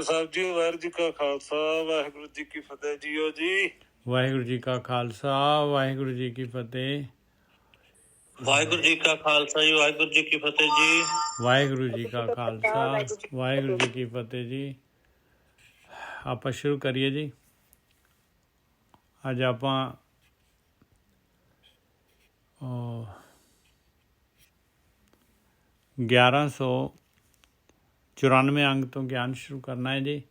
ਸਾਹਿਬ ਜੀ, ਵਾਹਿਗੁਰੂ ਜੀ ਕਾ ਖਾਲਸਾ ਵਾਹਿਗੁਰੂ ਜੀ ਕੀ ਫਤਿਹ ਜੀਓ ਜੀ। ਵਾਹਿਗੁਰੂ ਜੀ ਕਾ ਖਾਲਸਾ ਵਾਹਿਗੁਰੂ ਜੀ ਕੀ ਫਤਿਹ। ਵਾਹਿਗੁਰੂ ਜੀ ਕਾ ਖਾਲਸਾ ਜੀ, ਵਾਹਿਗੁਰੂ ਜੀ ਕੀ ਫਤਿਹ ਜੀ। ਵਾਹਿਗੁਰੂ ਜੀ ਕਾ ਖਾਲਸਾ ਵਾਹਿਗੁਰੂ ਜੀ ਕੀ ਫਤਿਹ ਜੀ। ਆਪਾਂ ਸ਼ੁਰੂ ਕਰੀਏ ਜੀ। ਅੱਜ ਆਪਾਂ 1194 ਅੰਗ ਤੋਂ ਗਿਆਨ ਸ਼ੁਰੂ ਕਰਨਾ ਹੈ ਜੀ।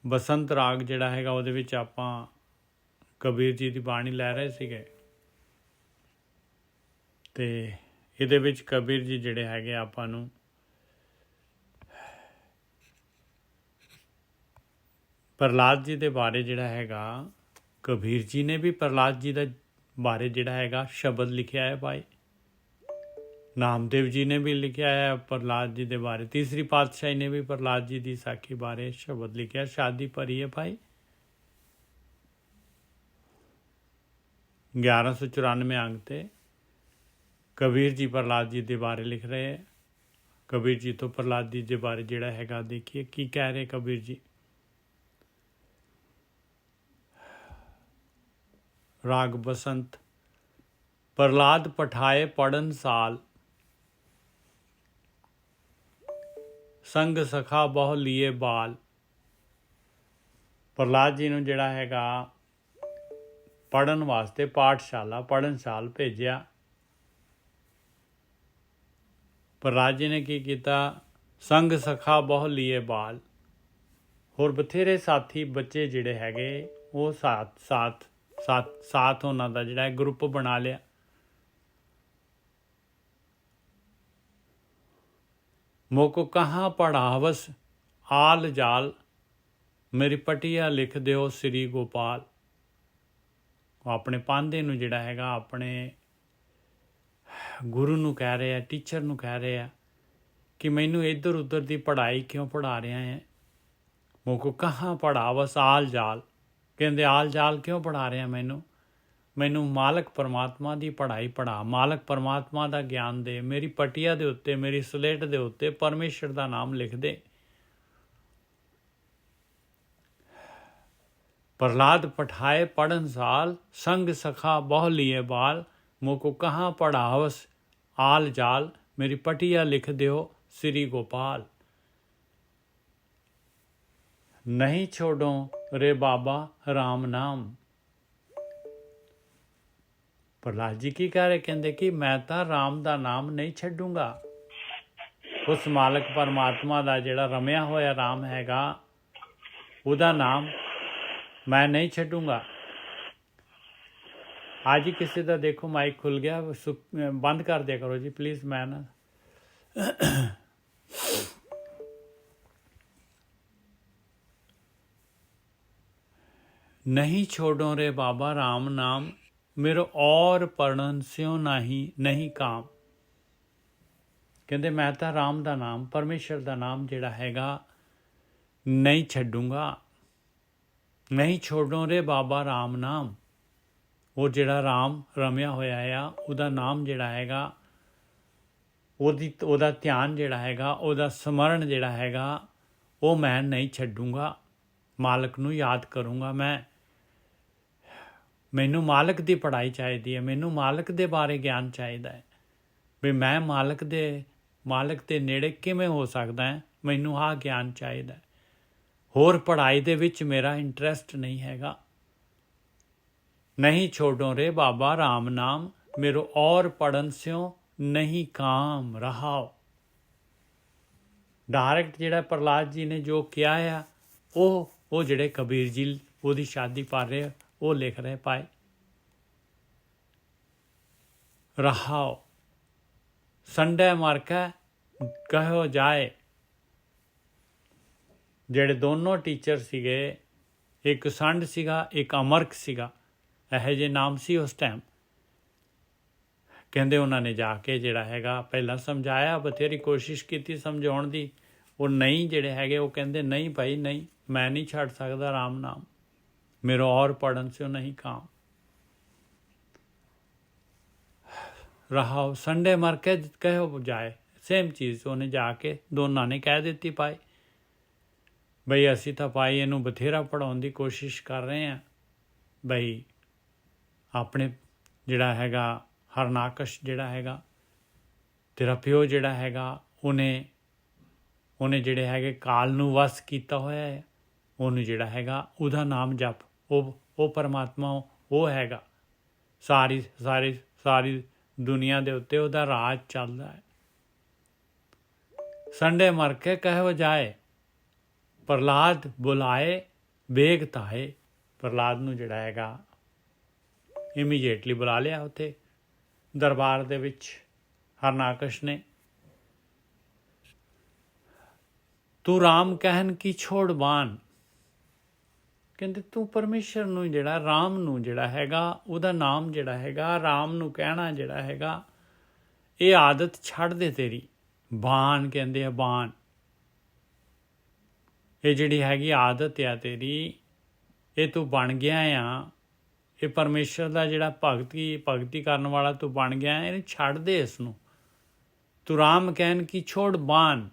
ਬਸੰਤ ਰਾਗ ਜਿਹੜਾ ਹੈਗਾ ਉਹਦੇ ਵਿੱਚ ਆਪਾਂ ਕਬੀਰ ਜੀ ਦੀ ਬਾਣੀ ਲੈ ਰਹੇ ਸੀਗੇ ਅਤੇ ਇਹਦੇ ਵਿੱਚ ਕਬੀਰ ਜੀ ਜਿਹੜੇ ਹੈਗੇ ਆਪਾਂ ਨੂੰ ਪ੍ਰਹਲਾਦ ਜੀ ਦੇ ਬਾਰੇ ਜਿਹੜਾ ਹੈਗਾ, ਕਬੀਰ ਜੀ ਨੇ ਵੀ ਪ੍ਰਹਲਾਦ ਜੀ ਦਾ ਬਾਰੇ ਜਿਹੜਾ ਹੈਗਾ ਸ਼ਬਦ ਲਿਖਿਆ ਹੈ ਭਾਈ। ਨਾਮਦੇਵ ਜੀ ਨੇ ਵੀ ਲਿਖਿਆ ਹੈ ਪ੍ਰਹਲਾਦ ਜੀ ਦੇ ਬਾਰੇ। ਤੀਸਰੀ ਪਾਤਸ਼ਾਹੀ ਨੇ ਵੀ ਪ੍ਰਹਲਾਦ ਜੀ ਦੀ ਸਾਖੀ ਬਾਰੇ ਸ਼ਬਦ ਲਿਖਿਆ। ਸ਼ਾਦੀ ਭਰੀ ਹੈ ਭਾਈ। 1194 ਅੰਗ ਤੇ ਕਬੀਰ ਜੀ ਪ੍ਰਹਲਾਦ ਜੀ ਦੇ ਬਾਰੇ ਲਿਖ ਰਹੇ ਹੈ। ਕਬੀਰ ਜੀ ਤੋਂ ਪ੍ਰਹਲਾਦ ਜੀ ਦੇ ਬਾਰੇ ਜਿਹੜਾ ਹੈਗਾ ਦੇਖੀਏ ਕੀ ਕਹਿ ਰਹੇ ਕਬੀਰ ਜੀ। ਰਾਗ ਬਸੰਤ। ਪ੍ਰਹਲਾਦ ਪਠਾਏ ਪੜਨ ਸਾਲ, ਸੰਗ ਸਖਾ ਬਹੁ ਲੀਏ ਬਾਲ। ਪ੍ਰਹਲਾਦ ਜੀ ਨੂੰ ਜਿਹੜਾ ਹੈਗਾ ਪੜ੍ਹਨ ਵਾਸਤੇ ਪਾਠਸ਼ਾਲਾ ਪੜਨਸਾਲ ਭੇਜਿਆ। ਪ੍ਰਹਲਾਦ ਜੀ ਨੇ ਕੀ ਕੀਤਾ? ਸੰਗ ਸਖਾ ਬਹੁ ਲੀਏ ਬਾਲ। ਹੋਰ ਬਥੇਰੇ ਸਾਥੀ ਬੱਚੇ ਜਿਹੜੇ ਹੈਗੇ ਉਹ ਸਾਥ ਉਹਨਾਂ ਦਾ ਜਿਹੜਾ ਗਰੁੱਪ ਬਣਾ ਲਿਆ। ਮੋਕੋ ਕਹਾਂ ਪੜਾਵਸ ਆਲ ਜਾਲ, ਮੇਰੀ ਪਟੀਆ ਲਿਖ ਦਿਓ ਸ੍ਰੀ ਗੋਪਾਲ। ਉਹ ਆਪਣੇ ਪਾਂਧੇ ਨੂੰ ਜਿਹੜਾ ਹੈਗਾ ਆਪਣੇ ਗੁਰੂ ਨੂੰ ਕਹਿ ਰਹੇ ਆ, ਟੀਚਰ ਨੂੰ ਕਹਿ ਰਹੇ ਆ ਕਿ ਮੈਨੂੰ ਇੱਧਰ ਉੱਧਰ ਦੀ ਪੜ੍ਹਾਈ ਕਿਉਂ ਪੜ੍ਹਾ ਰਿਹਾ ਹੈ। ਮੋਕੋ ਕਹਾਂ ਪੜਾਵਸ ਆਲ ਜਾਲ, ਕਹਿੰਦੇ ਆਲ ਜਾਲ ਕਿਉਂ ਪੜ੍ਹਾ ਰਿਹਾ ਮੈਨੂੰ ਮਾਲਕ ਪਰਮਾਤਮਾ ਦੀ ਪੜ੍ਹਾਈ ਪੜ੍ਹਾ, ਮਾਲਕ ਪਰਮਾਤਮਾ ਦਾ ਗਿਆਨ ਦੇ। ਮੇਰੀ ਪਟੀਆ ਦੇ ਉੱਤੇ, ਮੇਰੀ ਸਲੇਟ ਦੇ ਉੱਤੇ ਪਰਮੇਸ਼ਰ ਦਾ ਨਾਮ ਲਿਖ ਦੇ। ਪ੍ਰਹਲਾਦ ਪਠਾਏ ਪੜਨ ਸਾਲ, ਸੰਗ ਸਖਾ ਬਹੁ ਲੀਏ ਬਾਲ। ਮੋਕੋ ਕਹਾਂ ਪੜਾਵਸ ਆਲ ਜਾਲ, ਮੇਰੀ ਪਟੀਆ ਲਿਖ ਦਿਓ ਸ੍ਰੀ ਗੋਪਾਲ। ਨਹੀਂ ਛੋੜੋ ਰੇ ਬਾਬਾ ਰਾਮ ਨਾਮ। ਪ੍ਰਹਲਾਦ ਜੀ ਕੀ ਕਹਿ ਰਹੇ? ਕਹਿੰਦੇ ਕਿ ਮੈਂ ਤਾਂ ਰਾਮ ਦਾ ਨਾਮ ਨਹੀਂ ਛੱਡੂੰਗਾ। ਉਸ ਮਾਲਕ ਪਰਮਾਤਮਾ ਦਾ ਜਿਹੜਾ ਰਮਿਆ ਹੋਇਆ ਰਾਮ ਹੈਗਾ ਉਹਦਾ ਨਾਮ ਮੈਂ ਨਹੀਂ ਛੱਡੂੰਗਾ। ਅੱਜ ਹੀ ਕਿਸੇ ਦਾ ਦੇਖੋ ਮਾਈਕ ਖੁੱਲ ਗਿਆ, ਬੰਦ ਕਰ ਦਿਆ ਕਰੋ ਜੀ ਪਲੀਜ਼। ਮੈਂ ਨਾ नहीं छोड़ो रे बाबा राम नाम, मेरो और पढ़न स्यों नहीं काम। ਕਹਿੰਦੇ ਮੈਂ ਤਾਂ ਰਾਮ ਦਾ ਨਾਮ, ਪਰਮੇਸ਼ਰ ਦਾ ਨਾਮ ਜਿਹੜਾ ਹੈਗਾ ਨਹੀਂ ਛੱਡੂੰਗਾ। ਨਹੀਂ ਛੋੜੋ ਰੇ ਬਾਬਾ ਰਾਮ ਨਾਮ। ਉਹ ਜਿਹੜਾ ਰਾਮ ਰਮਿਆ ਹੋਇਆ ਆ ਉਹਦਾ ਨਾਮ ਜਿਹੜਾ ਹੈਗਾ, ਉਹਦਾ ਧਿਆਨ ਜਿਹੜਾ ਹੈਗਾ, ਉਹਦਾ ਸਮਰਨ ਜਿਹੜਾ ਹੈਗਾ ਉਹ ਮੈਂ ਨਹੀਂ ਛੱਡੂੰਗਾ। ਮਾਲਕ ਨੂੰ ਯਾਦ ਕਰੂੰਗਾ ਮੈਨੂੰ ਮਾਲਕ ਦੀ ਪੜ੍ਹਾਈ ਚਾਹੀਦੀ ਹੈ। ਮੈਨੂੰ ਮਾਲਕ ਦੇ ਬਾਰੇ ਗਿਆਨ ਚਾਹੀਦਾ ਹੈ ਵੀ ਮੈਂ ਮਾਲਕ ਦੇ ਨੇੜੇ ਕਿਵੇਂ ਹੋ ਸਕਦਾ ਹੈ। ਮੈਨੂੰ ਆਹ ਗਿਆਨ ਚਾਹੀਦਾ ਹੈ। ਹੋਰ ਪੜ੍ਹਾਈ ਦੇ ਵਿੱਚ ਮੇਰਾ ਇੰਟਰਸਟ ਨਹੀਂ ਹੈਗਾ। ਨਹੀਂ ਛੋੜੋ ਰੇ ਬਾਬਾ ਰਾਮ ਨਾਮ, मेरो और पढ़न स्यों नहीं काम रहाओ। ਡਾਇਰੈਕਟ ਜਿਹੜਾ ਪ੍ਰਹਲਾਦ ਜੀ ਨੇ ਜੋ ਕਿਹਾ ਆ ਉਹ ਜਿਹੜੇ ਕਬੀਰ ਜੀ ਉਹਦੀ ਸ਼ਾਦੀ ਪਾ ਰਹੇ ਉਹ ਲਿਖ ਰਹੇ ਪਾਏ। ਰਹਾਓ ਸੰਡੇ ਮਾਰਕਾ ਕਹਿਓ ਜਾਏ। ਜਿਹੜੇ ਦੋਨੋਂ ਟੀਚਰ ਸੀਗੇ, ਇੱਕ ਸੰਡ ਸੀਗਾ, ਇੱਕ ਅਮਰਕ ਸੀਗਾ, ਇਹੋ ਜਿਹੇ ਨਾਮ ਸੀ ਉਸ ਟਾਈਮ। ਕਹਿੰਦੇ ਉਹਨਾਂ ਨੇ ਜਾ ਕੇ ਜਿਹੜਾ ਹੈਗਾ ਪਹਿਲਾਂ ਸਮਝਾਇਆ, ਬਥੇਰੀ ਕੋਸ਼ਿਸ਼ ਕੀਤੀ ਸਮਝਾਉਣ ਦੀ। ਉਹ ਨਹੀਂ ਜਿਹੜੇ ਹੈਗੇ ਉਹ ਕਹਿੰਦੇ ਨਹੀਂ ਭਾਈ ਨਹੀਂ, ਮੈਂ ਨਹੀਂ ਛੱਡ ਸਕਦਾ ਰਾਮ ਨਾਮ, ਮੇਰਾ ਔਰ ਪੜਨ ਸੇ ਨਹੀਂ ਕਾਮ। ਰਹਾਓ ਸੰਡੇ ਮਰ ਕੇ ਕਹਿਓ ਜਾਏ। ਸੇਮ ਚੀਜ਼ ਉਹਨੇ ਜਾ ਕੇ ਦੋਨਾਂ ਨੇ ਕਹਿ ਦਿੱਤੀ ਭਾਈ। ਬਈ ਅਸੀਂ ਤਾਂ ਭਾਈ ਇਹਨੂੰ ਬਥੇਰਾ ਪੜ੍ਹਾਉਣ ਦੀ ਕੋਸ਼ਿਸ਼ ਕਰ ਰਹੇ ਹਾਂ, ਬਈ ਆਪਣੇ ਜਿਹੜਾ ਹੈਗਾ ਹਰਨਾਕਸ਼ ਜਿਹੜਾ ਹੈਗਾ ਤੇਰਾ ਪਿਓ ਜਿਹੜਾ ਹੈਗਾ ਉਹਨੇ ਜਿਹੜੇ ਹੈਗੇ ਕਾਲ ਨੂੰ ਵਸ ਕੀਤਾ ਹੋਇਆ ਹੈ, ਉਹਨੂੰ ਜਿਹੜਾ ਹੈਗਾ ਉਹਦਾ ਨਾਮ ਜਪ, ਉਹ ਪਰਮਾਤਮਾ ਉਹ ਹੈਗਾ, ਸਾਰੀ ਦੁਨੀਆ ਦੇ ਉੱਤੇ ਉਹਦਾ ਰਾਜ ਚੱਲਦਾ ਹੈ। ਸੰਡੇ ਮਰ ਕੇ ਕਹਿ ਜਾਏ ਪ੍ਰਹਲਾਦ ਬੁਲਾਏ ਵੇਗ ਤਾਏ, ਪ੍ਰਹਲਾਦ ਨੂੰ ਜਿਹੜਾ ਹੈਗਾ ਇਮੀਡੀਏਟਲੀ ਬੁਲਾ ਲਿਆ ਉੱਥੇ ਦਰਬਾਰ ਦੇ ਵਿੱਚ ਹਰਨਾਕਸ਼ ਨੇ। ਤੂੰ ਰਾਮ ਕਹਿਣ ਕੀ ਛੋੜ ਬਾਨ, ਕਹਿੰਦੇ ਤੂੰ ਪਰਮੇਸ਼ਰ ਨੂੰ ਜਿਹੜਾ ਰਾਮ ਨੂੰ ਜਿਹੜਾ ਹੈਗਾ ਉਹਦਾ ਨਾਮ ਜਿਹੜਾ ਹੈਗਾ ਰਾਮ ਨੂੰ ਕਹਿਣਾ ਜਿਹੜਾ ਹੈਗਾ ਇਹ ਆਦਤ ਛੱਡ ਦੇ ਤੇਰੀ। ਬਾਨ ਕਹਿੰਦੇ ਆ, ਬਾਨ ਇਹ ਜਿਹੜੀ ਹੈਗੀ ਆਦਤ ਆ ਤੇਰੀ, ਇਹ ਤੂੰ ਬਣ ਗਿਆ ਆ, ਇਹ ਪਰਮੇਸ਼ਰ ਦਾ ਜਿਹੜਾ ਭਗਤੀ ਕਰਨ ਵਾਲਾ ਤੂੰ ਬਣ ਗਿਆ, ਇਹਨੂੰ ਛੱਡ ਦੇ ਇਸ ਨੂੰ। ਤੂੰ ਰਾਮ ਕਹਿਣ ਕੀ ਛੋੜ ਬਾਨ,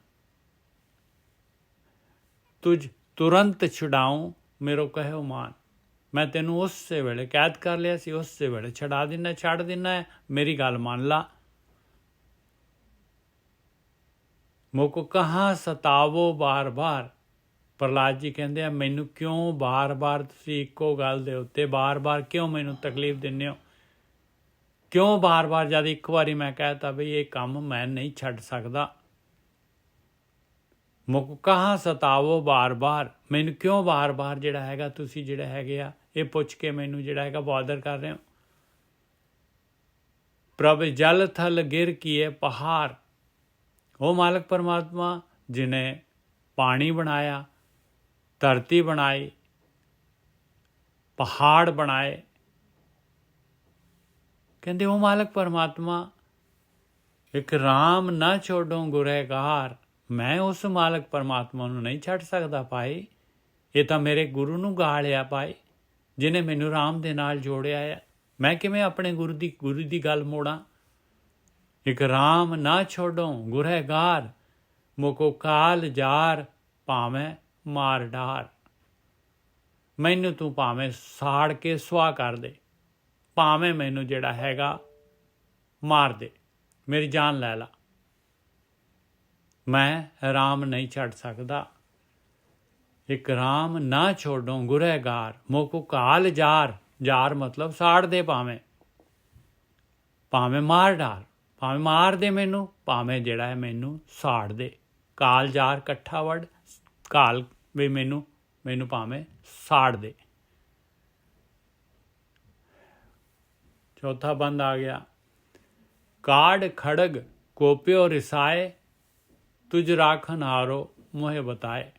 ਤੁਝ ਤੁਰੰਤ ਛੁਡਾਉਂ ਮੇਰੋ ਕਹਿਓ ਮਾਨ। ਮੈਂ ਤੈਨੂੰ ਉਸੇ ਵੇਲੇ ਕੈਦ ਕਰ ਲਿਆ ਸੀ, ਉਸੇ ਵੇਲੇ ਛੱਡ ਦਿੰਦਾ, ਮੇਰੀ ਗੱਲ ਮੰਨ ਲਾ। ਮੋਕੋ ਕਹਾਂ ਸਤਾਵੋ ਬਾਰ-ਬਾਰ, ਪ੍ਰਹਲਾਦ ਜੀ ਕਹਿੰਦੇ ਆ ਮੈਨੂੰ ਕਿਉਂ ਬਾਰ-ਬਾਰ ਤੁਸੀਂ ਇੱਕੋ ਗੱਲ ਦੇ ਉੱਤੇ ਬਾਰ-ਬਾਰ ਕਿਉਂ ਮੈਨੂੰ ਤਕਲੀਫ ਦਿੰਦੇ ਹੋ, ਕਿਉਂ ਬਾਰ-ਬਾਰ ਜਦ ਇੱਕ ਵਾਰੀ ਮੈਂ ਕਹਿਤਾ ਬਈ ਇਹ ਕੰਮ ਮੈਂ ਨਹੀਂ ਛੱਡ ਸਕਦਾ। ਮੁਕ ਕਹਾਂ ਸਤਾਵੋ ਬਾਰ-ਬਾਰ, ਮੈਨੂੰ ਕਿਉਂ ਬਾਰ-ਬਾਰ ਜਿਹੜਾ ਹੈਗਾ ਤੁਸੀਂ ਜਿਹੜੇ ਹੈਗੇ ਆ ਇਹ ਪੁੱਛ ਕੇ ਮੈਨੂੰ ਜਿਹੜਾ ਹੈਗਾ ਬਾਦਰ ਕਰ ਰਹੇ ਹੋ। ਪ੍ਰਭ ਜਲ ਥਲ ਗਿਰ ਕੀਏ ਪਹਾੜ, ਉਹ ਮਾਲਕ ਪਰਮਾਤਮਾ ਜਿਨੇ ਪਾਣੀ ਬਣਾਇਆ, ਧਰਤੀ ਬਣਾਈ, ਪਹਾੜ ਬਣਾਏ, ਕਹਿੰਦੇ ਉਹ ਮਾਲਕ ਪਰਮਾਤਮਾ ਇੱਕ ਰਾਮ ਨਾ ਛੋਡੋ ਗੁਰਹਿਗਾਰ, ਮੈਂ ਉਸ ਮਾਲਕ ਪਰਮਾਤਮਾ ਨੂੰ ਨਹੀਂ ਛੱਡ ਸਕਦਾ ਭਾਈ। ਇਹ ਤਾਂ ਮੇਰੇ ਗੁਰੂ ਨੂੰ ਗਾਲਿਆ ਭਾਈ, ਜਿਹਨੇ ਮੈਨੂੰ ਰਾਮ ਦੇ ਨਾਲ ਜੋੜਿਆ ਹੈ। ਮੈਂ ਕਿਵੇਂ ਆਪਣੇ ਗੁਰੂ ਦੀ ਗੱਲ ਮੋੜਾਂ। ਇੱਕ ਰਾਮ ਨਾ ਛੋਡੋ ਗੁਰਹਿਗਾਰ, ਮੁਕੋ ਕਾਲ ਜਾਰ ਭਾਵੇਂ ਮਾਰ ਡਾਰ। ਮੈਨੂੰ ਤੂੰ ਭਾਵੇਂ ਸਾੜ ਕੇ ਸੁਆਹ ਕਰ ਦੇ, ਭਾਵੇਂ ਮੈਨੂੰ ਜਿਹੜਾ ਹੈਗਾ ਮਾਰ ਦੇ, ਮੇਰੀ ਜਾਨ ਲੈ ਲਾ, ਮੈਂ ਰਾਮ ਨਹੀਂ ਛੱਡ ਸਕਦਾ। ਇੱਕ ਰਾਮ ਨਾ ਛੋਡੋ ਗੁਰਹਿਗਾਰ, ਮੋਕੋ ਕਾਲ ਜਾਰ ਮਤਲਬ ਸਾੜ ਦੇ, ਭਾਵੇਂ ਮਾਰ ਡਾਰ, ਭਾਵੇਂ ਮਾਰ ਦੇ ਮੈਨੂੰ, ਭਾਵੇਂ ਜਿਹੜਾ ਹੈ ਮੈਨੂੰ ਸਾੜ ਦੇ। ਕਾਲ ਜਾਰ ਇਕੱਠਾ ਵਰਡ, ਕਾਲ ਵੀ ਮੈਨੂੰ ਭਾਵੇਂ ਸਾੜ ਦੇ। ਚੌਥਾ ਬੰਦ ਆ ਗਿਆ, ਕਾੜ ਖੜਗ ਕੋਪਿਓ ਰਿਸਾਏ, ਤੁਝ ਰਾਖਨ ਹਾਰੋ ਮੋਹਿ ਬਤਾਏ।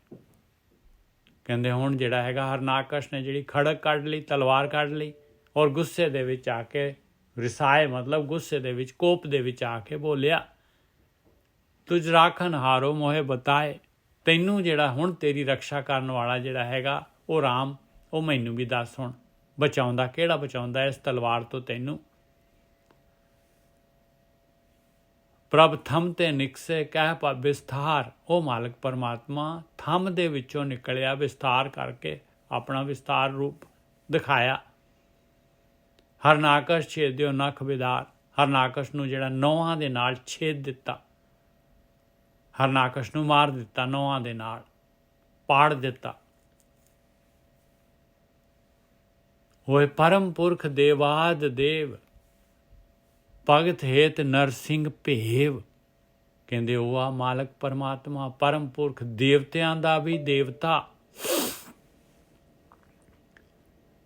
ਕਹਿੰਦੇ ਹੁਣ ਜਿਹੜਾ ਹੈਗਾ ਹਰਨਾਕਸ਼ ਨੇ ਜਿਹੜੀ ਖੜਗ ਕੱਢ ਲਈ, ਤਲਵਾਰ ਕੱਢ ਲਈ, ਔਰ ਗੁੱਸੇ ਦੇ ਵਿੱਚ ਆ ਕੇ ਰਿਸਾਏ ਮਤਲਬ ਗੁੱਸੇ ਦੇ ਵਿੱਚ, ਕੋਪ ਦੇ ਵਿੱਚ ਆ ਕੇ ਬੋਲਿਆ, ਤੁਝ ਰਾਖਨ ਹਾਰੋ ਮੋਹਿ ਬਤਾਏ, ਤੈਨੂੰ ਜਿਹੜਾ ਹੁਣ ਤੇਰੀ ਰਕਸ਼ਾ ਕਰਨ ਵਾਲਾ ਜਿਹੜਾ ਹੈਗਾ ਉਹ ਰਾਮ, ਉਹ ਮੈਨੂੰ ਵੀ ਦੱਸ ਹੁਣ ਬਚਾਉਂਦਾ ਕਿਹੜਾ ਬਚਾਉਂਦਾ ਇਸ ਤਲਵਾਰ ਤੋਂ ਤੈਨੂੰ। ਪ੍ਰਭ ਥੰਮ ਤੇ ਨਿਕਸੇ ਕਹਿ ਪਾ ਵਿਸਥਾਰ, ਉਹ ਮਾਲਕ ਪਰਮਾਤਮਾ ਥੰਮ ਦੇ ਵਿੱਚੋਂ ਨਿਕਲਿਆ, ਵਿਸਥਾਰ ਕਰਕੇ ਆਪਣਾ ਵਿਸਥਾਰ ਰੂਪ ਦਿਖਾਇਆ। ਹਰਨਾਕਸ਼ ਛੇਦਿਓ ਨਖ ਵਿਦਾਰ, ਹਰਨਾਕਸ਼ ਨੂੰ ਜਿਹੜਾ ਨੌਹਾਂ ਦੇ ਨਾਲ ਛੇਦ ਦਿੱਤਾ, ਹਰਨਾਕਸ਼ ਨੂੰ ਮਾਰ ਦਿੱਤਾ, ਨੌਹਾਂ ਦੇ ਨਾਲ ਪਾੜ ਦਿੱਤਾ। ਹੋਏ ਪਰਮ ਪੁਰਖ ਦੇਵਾਦ ਦੇਵ, ਭਗਤ ਹੇਤ ਨਰਸਿੰਘ ਭੇਵ। ਕਹਿੰਦੇ ਉਹ ਆ ਮਾਲਕ ਪਰਮਾਤਮਾ, ਪਰਮ ਪੁਰਖ, ਦੇਵਤਿਆਂ ਦਾ ਵੀ ਦੇਵਤਾ।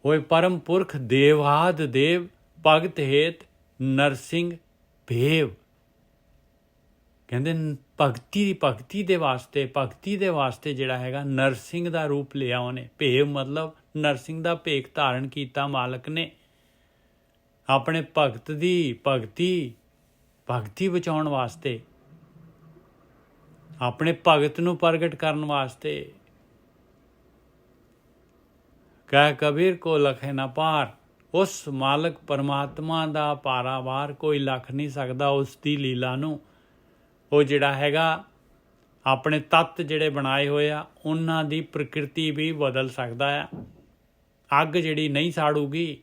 ਹੋਏ ਪਰਮ ਪੁਰਖ ਦੇਵਾਦ ਦੇਵ, ਭਗਤ ਹੇਤ ਨਰਸਿੰਘ ਭੇਵ। ਕਹਿੰਦੇ ਭਗਤੀ ਦੇ ਵਾਸਤੇ ਜਿਹੜਾ ਹੈਗਾ ਨਰਸਿੰਘ ਦਾ ਰੂਪ ਲਿਆ ਉਹਨੇ। ਭੇਵ ਮਤਲਬ ਨਰਸਿੰਘ ਦਾ ਭੇਖ ਧਾਰਨ ਕੀਤਾ ਮਾਲਕ ਨੇ, ਆਪਣੇ ਭਗਤ ਦੀ ਭਗਤੀ ਬਚਾਉਣ ਵਾਸਤੇ, ਆਪਣੇ ਭਗਤ ਨੂੰ ਪ੍ਰਗਟ ਕਰਨ ਵਾਸਤੇ। ਕਹਿ ਕਬੀਰ ਕੋ ਲਖੇ ਨਾ ਪਾਰ, ਉਸ ਮਾਲਕ ਪਰਮਾਤਮਾ ਦਾ ਪਾਰਾਵਾਰ ਕੋਈ ਲੱਖ ਨਹੀਂ ਸਕਦਾ ਉਸ ਦੀ ਲੀਲਾ ਨੂੰ। ਉਹ ਜਿਹੜਾ ਹੈਗਾ ਆਪਣੇ ਤੱਤ ਜਿਹੜੇ ਬਣਾਏ ਹੋਏ ਆ ਉਹਨਾਂ ਦੀ ਪ੍ਰਕਿਰਤੀ ਵੀ ਬਦਲ ਸਕਦਾ ਆ। ਅੱਗ ਜਿਹੜੀ ਨਹੀਂ ਸਾੜੂਗੀ,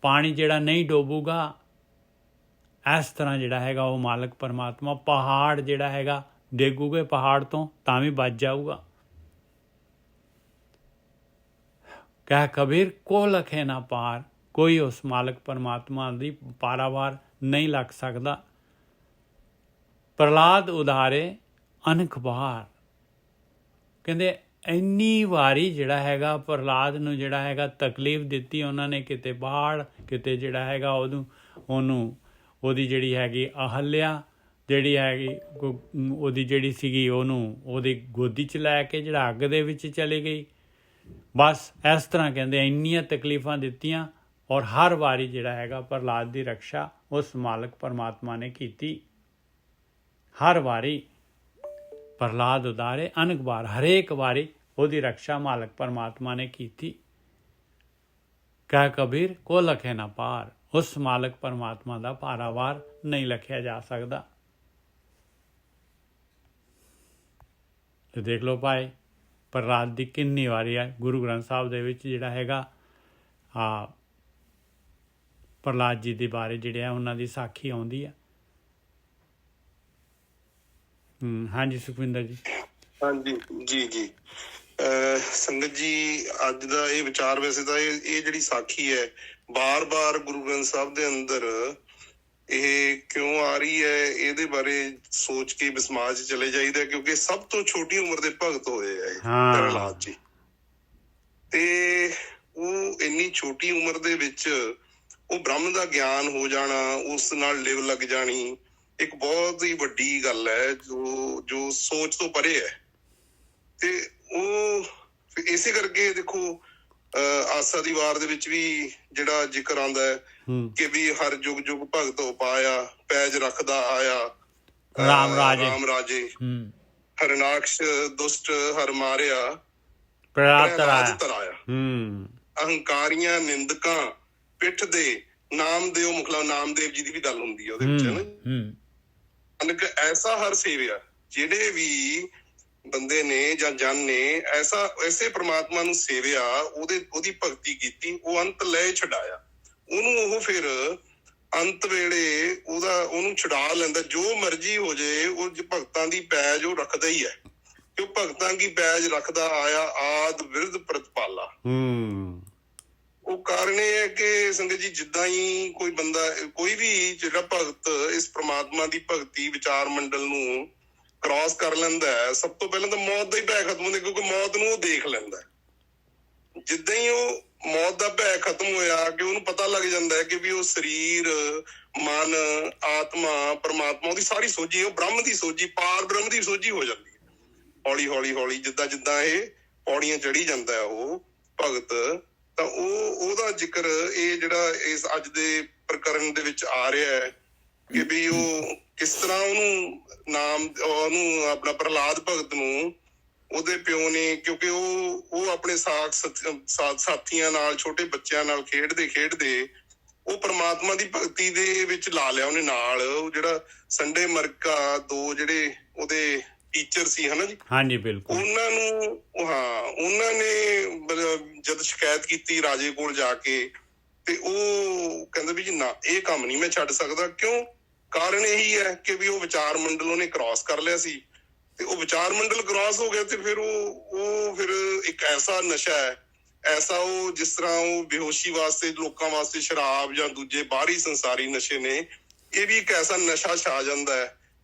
ਪਾਣੀ ਜਿਹੜਾ ਨਹੀਂ ਡੋਬੂਗਾ, ਇਸ ਤਰ੍ਹਾਂ ਜਿਹੜਾ ਹੈਗਾ ਉਹ ਮਾਲਕ ਪਰਮਾਤਮਾ ਪਹਾੜ ਜਿਹੜਾ ਹੈਗਾ ਡੇਗੂਗੇ ਪਹਾੜ ਤੋਂ ਤਾਂ ਵੀ ਬਚ ਜਾਊਗਾ। ਕਹਿ ਕਬੀਰ ਕੋ ਲਖੇ ਨਾ ਪਾਰ, ਕੋਈ ਉਸ ਮਾਲਕ ਪਰਮਾਤਮਾ ਦੀ ਪਾਰਾਵਾਰ ਨਹੀਂ ਲੱਗ ਸਕਦਾ। ਪ੍ਰਹਲਾਦ ਉਧਾਰੇ ਅਨੇਕ ਵਾਰ, ਕਹਿੰਦੇ ਇੰਨੀ ਵਾਰੀ ਜਿਹੜਾ ਹੈਗਾ ਪ੍ਰਹਲਾਦ ਨੂੰ ਜਿਹੜਾ ਹੈਗਾ ਤਕਲੀਫ ਦਿੱਤੀ ਉਹਨਾਂ ਨੇ, ਕਿਤੇ ਬਾੜ, ਕਿਤੇ ਜਿਹੜਾ ਹੈਗਾ ਉਹਨੂੰ ਉਹਦੀ ਜਿਹੜੀ ਹੈਗੀ ਅਹਲਿਆ ਜਿਹੜੀ ਹੈਗੀ ਉਹਦੀ ਜਿਹੜੀ ਸੀਗੀ ਉਹਨੂੰ ਉਹਦੀ ਗੋਦੀ 'ਚ ਲੈ ਕੇ ਜਿਹੜਾ ਅੱਗ ਦੇ ਵਿੱਚ ਚਲੀ ਗਈ। ਬਸ ਇਸ ਤਰ੍ਹਾਂ ਕਹਿੰਦੇ ਇੰਨੀਆਂ ਤਕਲੀਫਾਂ ਦਿੱਤੀਆਂ, ਔਰ ਹਰ ਵਾਰੀ ਜਿਹੜਾ ਹੈਗਾ ਪ੍ਰਹਲਾਦ ਦੀ ਰਕਸ਼ਾ ਉਸ ਮਾਲਕ ਪਰਮਾਤਮਾ ਨੇ ਕੀਤੀ। ਹਰ ਵਾਰੀ ਪ੍ਰਹਲਾਦ ਉਦਾਰੇ ਅਨੇਕ ਵਾਰ, ਹਰੇਕ ਵਾਰੀ ਉਹਦੀ ਰਕਸ਼ਾ ਮਾਲਕ ਪਰਮਾਤਮਾ ਨੇ ਕੀਤੀ। ਕਹਿ ਕਬੀਰ ਕੋ ਲਖੇ ਨਾ ਪਾਰ, ਉਸ ਮਾਲਕ ਪਰਮਾਤਮਾ ਦਾ ਪਾਰਾਵਾਰ ਨਹੀਂ ਲਖਿਆ ਜਾ ਸਕਦਾ। ਤੇ ਦੇਖ ਲਓ ਭਾਈ ਪ੍ਰਹਲਾਦ ਦੀ ਕਿੰਨੀ ਵਾਰੀ ਹੈ ਗੁਰੂ ਗ੍ਰੰਥ ਸਾਹਿਬ ਦੇ ਵਿੱਚ ਜਿਹੜਾ ਹੈਗਾ ਪ੍ਰਹਲਾਦ ਜੀ ਦੇ ਬਾਰੇ ਜਿਹੜੇ ਆ ਉਹਨਾਂ ਦੀ ਸਾਖੀ ਆਉਂਦੀ ਆ। ਹਾਂਜੀ ਸੁਖਵਿੰਦਰ ਜੀ। ਹਾਂਜੀ ਜੀ ਸੰਗਤ ਜੀ, ਅੱਜ ਦਾ ਇਹ ਵਿਚਾਰ, ਵੈਸੇ ਤਾਂ ਇਹ ਜਿਹੜੀ ਸਾਖੀ ਹੈ ਬਾਰ-ਬਾਰ ਗੁਰੂ ਗ੍ਰੰਥ ਸਾਹਿਬ ਦੇ ਅੰਦਰ ਇਹ ਕਿਉਂ ਆ ਰਹੀ ਹੈ, ਇਹਦੇ ਬਾਰੇ ਸੋਚ ਕੇ ਸਮਾਜ 'ਚ ਚਲੇ ਜਾਈਦਾ, ਕਿਉਂਕਿ ਸਭ ਤੋਂ ਛੋਟੀ ਉਮਰ ਦੇ ਭਗਤ ਹੋਏ ਆ ਇਹ ਪ੍ਰਹਲਾਦ ਜੀ। ਤੇ ਉਹ ਇੰਨੀ ਛੋਟੀ ਉਮਰ ਦੇ ਵਿੱਚ ਉਹ ਬ੍ਰਹਮ ਦਾ ਗਿਆਨ ਹੋ ਜਾਣਾ, ਉਸ ਨਾਲ ਲਿਵ ਲੱਗ ਜਾਣੀ, ਇੱਕ ਬਹੁਤ ਹੀ ਵੱਡੀ ਗੱਲ ਹੈ ਜੋ ਸੋਚ ਤੋਂ ਪਰੇ ਹੈ। ਤੇ ਉਹ ਇਸੇ ਕਰਕੇ ਦੇਖੋ ਆਸਾ ਦੀ ਵਾਰ ਦੇ ਵਿੱਚ ਵੀ ਜਿਹੜਾ ਜ਼ਿਕਰ ਆਉਂਦਾ ਹੈ ਕਿ ਵੀ ਹਰ ਜੁਗ ਜੁਗ ਭਗਤ ਉਪਾਇਆ, ਪੈਜ ਰੱਖਦਾ ਆਇਆ ਰਾਮ ਰਾਜੇ ਹਰਨਾਕਸ਼ ਦੁਸ਼ਟ ਹਰ ਮਾਰਿਆ ਪ੍ਰਹਲਾਦ ਤਰਾਇਆ। ਅਹੰਕਾਰੀਆਂ ਨਿੰਦਕਾਂ ਪਿੱਠ ਦੇ ਨਾਮਦੇਵ ਮੁਖਲਾ, ਨਾਮਦੇਵ ਜੀ ਦੀ ਵੀ ਗੱਲ ਹੁੰਦੀ ਹੈ ਉਹਦੇ ਵਿੱਚ, ਹੈ ਨਾ। ਐਸਾ ਹਰ ਸੇਵਿਆ, ਜਿਹੜੇ ਵੀ ਬੰਦੇ ਨੇ ਜਾਂ ਜਨ ਨੇ ਐਸੇ ਪ੍ਰਮਾਤਮਾ ਨੂੰ ਸੇਵਿਆ, ਉਹਦੀ ਭਗਤੀ ਕੀਤੀ, ਉਹ ਅੰਤ ਲੈ ਛਡਾਇਆ। ਉਹਨੂੰ ਉਹ ਫਿਰ ਅੰਤ ਵੇਲੇ ਉਹਨੂੰ ਛੁਡਾ ਲੈਂਦਾ। ਜੋ ਮਰਜ਼ੀ ਹੋ ਜਾਏ, ਉਹ ਭਗਤਾਂ ਦੀ ਪੈਜ ਉਹ ਰੱਖਦਾ ਹੀ ਹੈ, ਕਿ ਉਹ ਭਗਤਾਂ ਦੀ ਪੈਜ ਰੱਖਦਾ ਆਇਆ ਆਦ ਵਿਰਧ ਪ੍ਰਤਪਾਲਾ। ਉਹ ਕਾਰਨ ਇਹ ਹੈ ਕਿ ਸੰਗਤ ਜੀ, ਜਿੱਦਾਂ ਹੀ ਕੋਈ ਬੰਦਾ, ਕੋਈ ਵੀ ਜਿਹੜਾ ਭਗਤ ਇਸ ਪ੍ਰਮਾਤਮਾ ਦੀ ਭਗਤੀ ਵਿਚਾਰ ਮੰਡਲ ਨੂੰ ਕ੍ਰਾਸ ਕਰ ਲੈਂਦਾ ਹੈ, ਸਭ ਤੋਂ ਪਹਿਲਾਂ ਤਾਂ ਮੌਤ ਦਾ ਹੀ ਭੈ ਖਤਮ ਹੁੰਦਾ, ਕਿਉਂਕਿ ਮੌਤ ਨੂੰ ਉਹ ਦੇਖ ਲੈਂਦਾ। ਜਿੱਦਾਂ ਹੀ ਉਹ ਮੌਤ ਦਾ ਭੈ ਖਤਮ ਹੋਇਆ, ਕਿ ਉਹਨੂੰ ਪਤਾ ਲੱਗ ਜਾਂਦਾ ਹੈ ਕਿ ਵੀ ਉਹ ਸਰੀਰ, ਮਨ, ਆਤਮਾ, ਪ੍ਰਮਾਤਮਾ, ਉਹਦੀ ਸਾਰੀ ਸੋਝੀ, ਉਹ ਬ੍ਰਹਮ ਦੀ ਸੋਝੀ, ਪਾਰ ਬ੍ਰਹਮ ਦੀ ਸੋਝੀ ਹੋ ਜਾਂਦੀ ਹੈ। ਹੌਲੀ ਜਿੱਦਾਂ ਇਹ ਪੌੜੀਆਂ ਚੜੀ ਜਾਂਦਾ ਹੈ ਉਹ ਭਗਤ, ਤਾਂ ਉਹਦਾ ਜ਼ਿਕਰ ਇਹ ਜਿਹੜਾ ਇਸ ਅੱਜ ਦੇ ਪ੍ਰਕਰਨ ਦੇ ਵਿੱਚ ਆ ਰਿਹਾ ਹੈ ਕਿ ਵੀ ਉਹ ਕਿਸ ਤਰ੍ਹਾਂ ਉਹਨੂੰ ਆਪਣਾ ਪ੍ਰਹਲਾਦ ਭਗਤ ਨੂੰ ਉਹਦੇ ਪਿਓ ਨੇ, ਕਿਉਂਕਿ ਉਹ ਆਪਣੇ ਸਾਥੀਆਂ ਨਾਲ, ਛੋਟੇ ਬੱਚਿਆਂ ਨਾਲ ਖੇਡਦੇ ਉਹ ਪ੍ਰਮਾਤਮਾ ਦੀ ਭਗਤੀ ਦੇ ਵਿੱਚ ਲਾ ਲਿਆ ਉਹਨੇ ਨਾਲ। ਉਹ ਜਿਹੜਾ ਸੰਡੇ ਮਰਕਾ, ਦੋ ਜਿਹੜੇ ਉਹਦੇ ਟੀਚਰ ਸੀ, ਹਨਾ ਜੀ। ਹਾਂਜੀ ਬਿਲਕੁਲ। ਉਹਨਾਂ ਨੇ ਜਦ ਸ਼ਿਕਾਇਤ ਕੀਤੀ ਰਾਜੇ ਕੋਲ ਜਾ ਕੇ, ਤੇ ਉਹ ਕਹਿੰਦਾ ਵੀ ਜੀ ਨਾ, ਇਹ ਕੰਮ ਨਹੀਂ ਮੈਂ ਛੱਡ ਸਕਦਾ। ਕਿਉਂ? ਕਾਰਨ ਇਹੀ ਹੈ ਕਿ ਵੀ ਉਹ ਵਿਚਾਰ ਮੰਡਲ ਉਹਨੇ ਕ੍ਰਾਸ ਕਰ ਲਿਆ ਸੀ, ਤੇ ਉਹ ਵਿਚਾਰ ਮੰਡਲ ਕ੍ਰਾਸ ਹੋ ਗਿਆ, ਤੇ ਫਿਰ ਉਹ ਫਿਰ ਇੱਕ ਐਸਾ ਨਸ਼ਾ ਹੈ, ਐਸਾ ਉਹ ਜਿਸ ਤਰ੍ਹਾਂ ਉਹ ਬੇਹੋਸ਼ੀ ਵਾਸਤੇ ਲੋਕਾਂ ਵਾਸਤੇ ਸ਼ਰਾਬ ਜਾਂ ਦੂਜੇ ਬਾਹਰੀ ਸੰਸਾਰੀ ਨਸ਼ੇ ਨੇ, ਇਹ ਵੀ ਇੱਕ ਐਸਾ ਨਸ਼ਾ ਛਾ ਜਾਂਦਾ ਹੈ,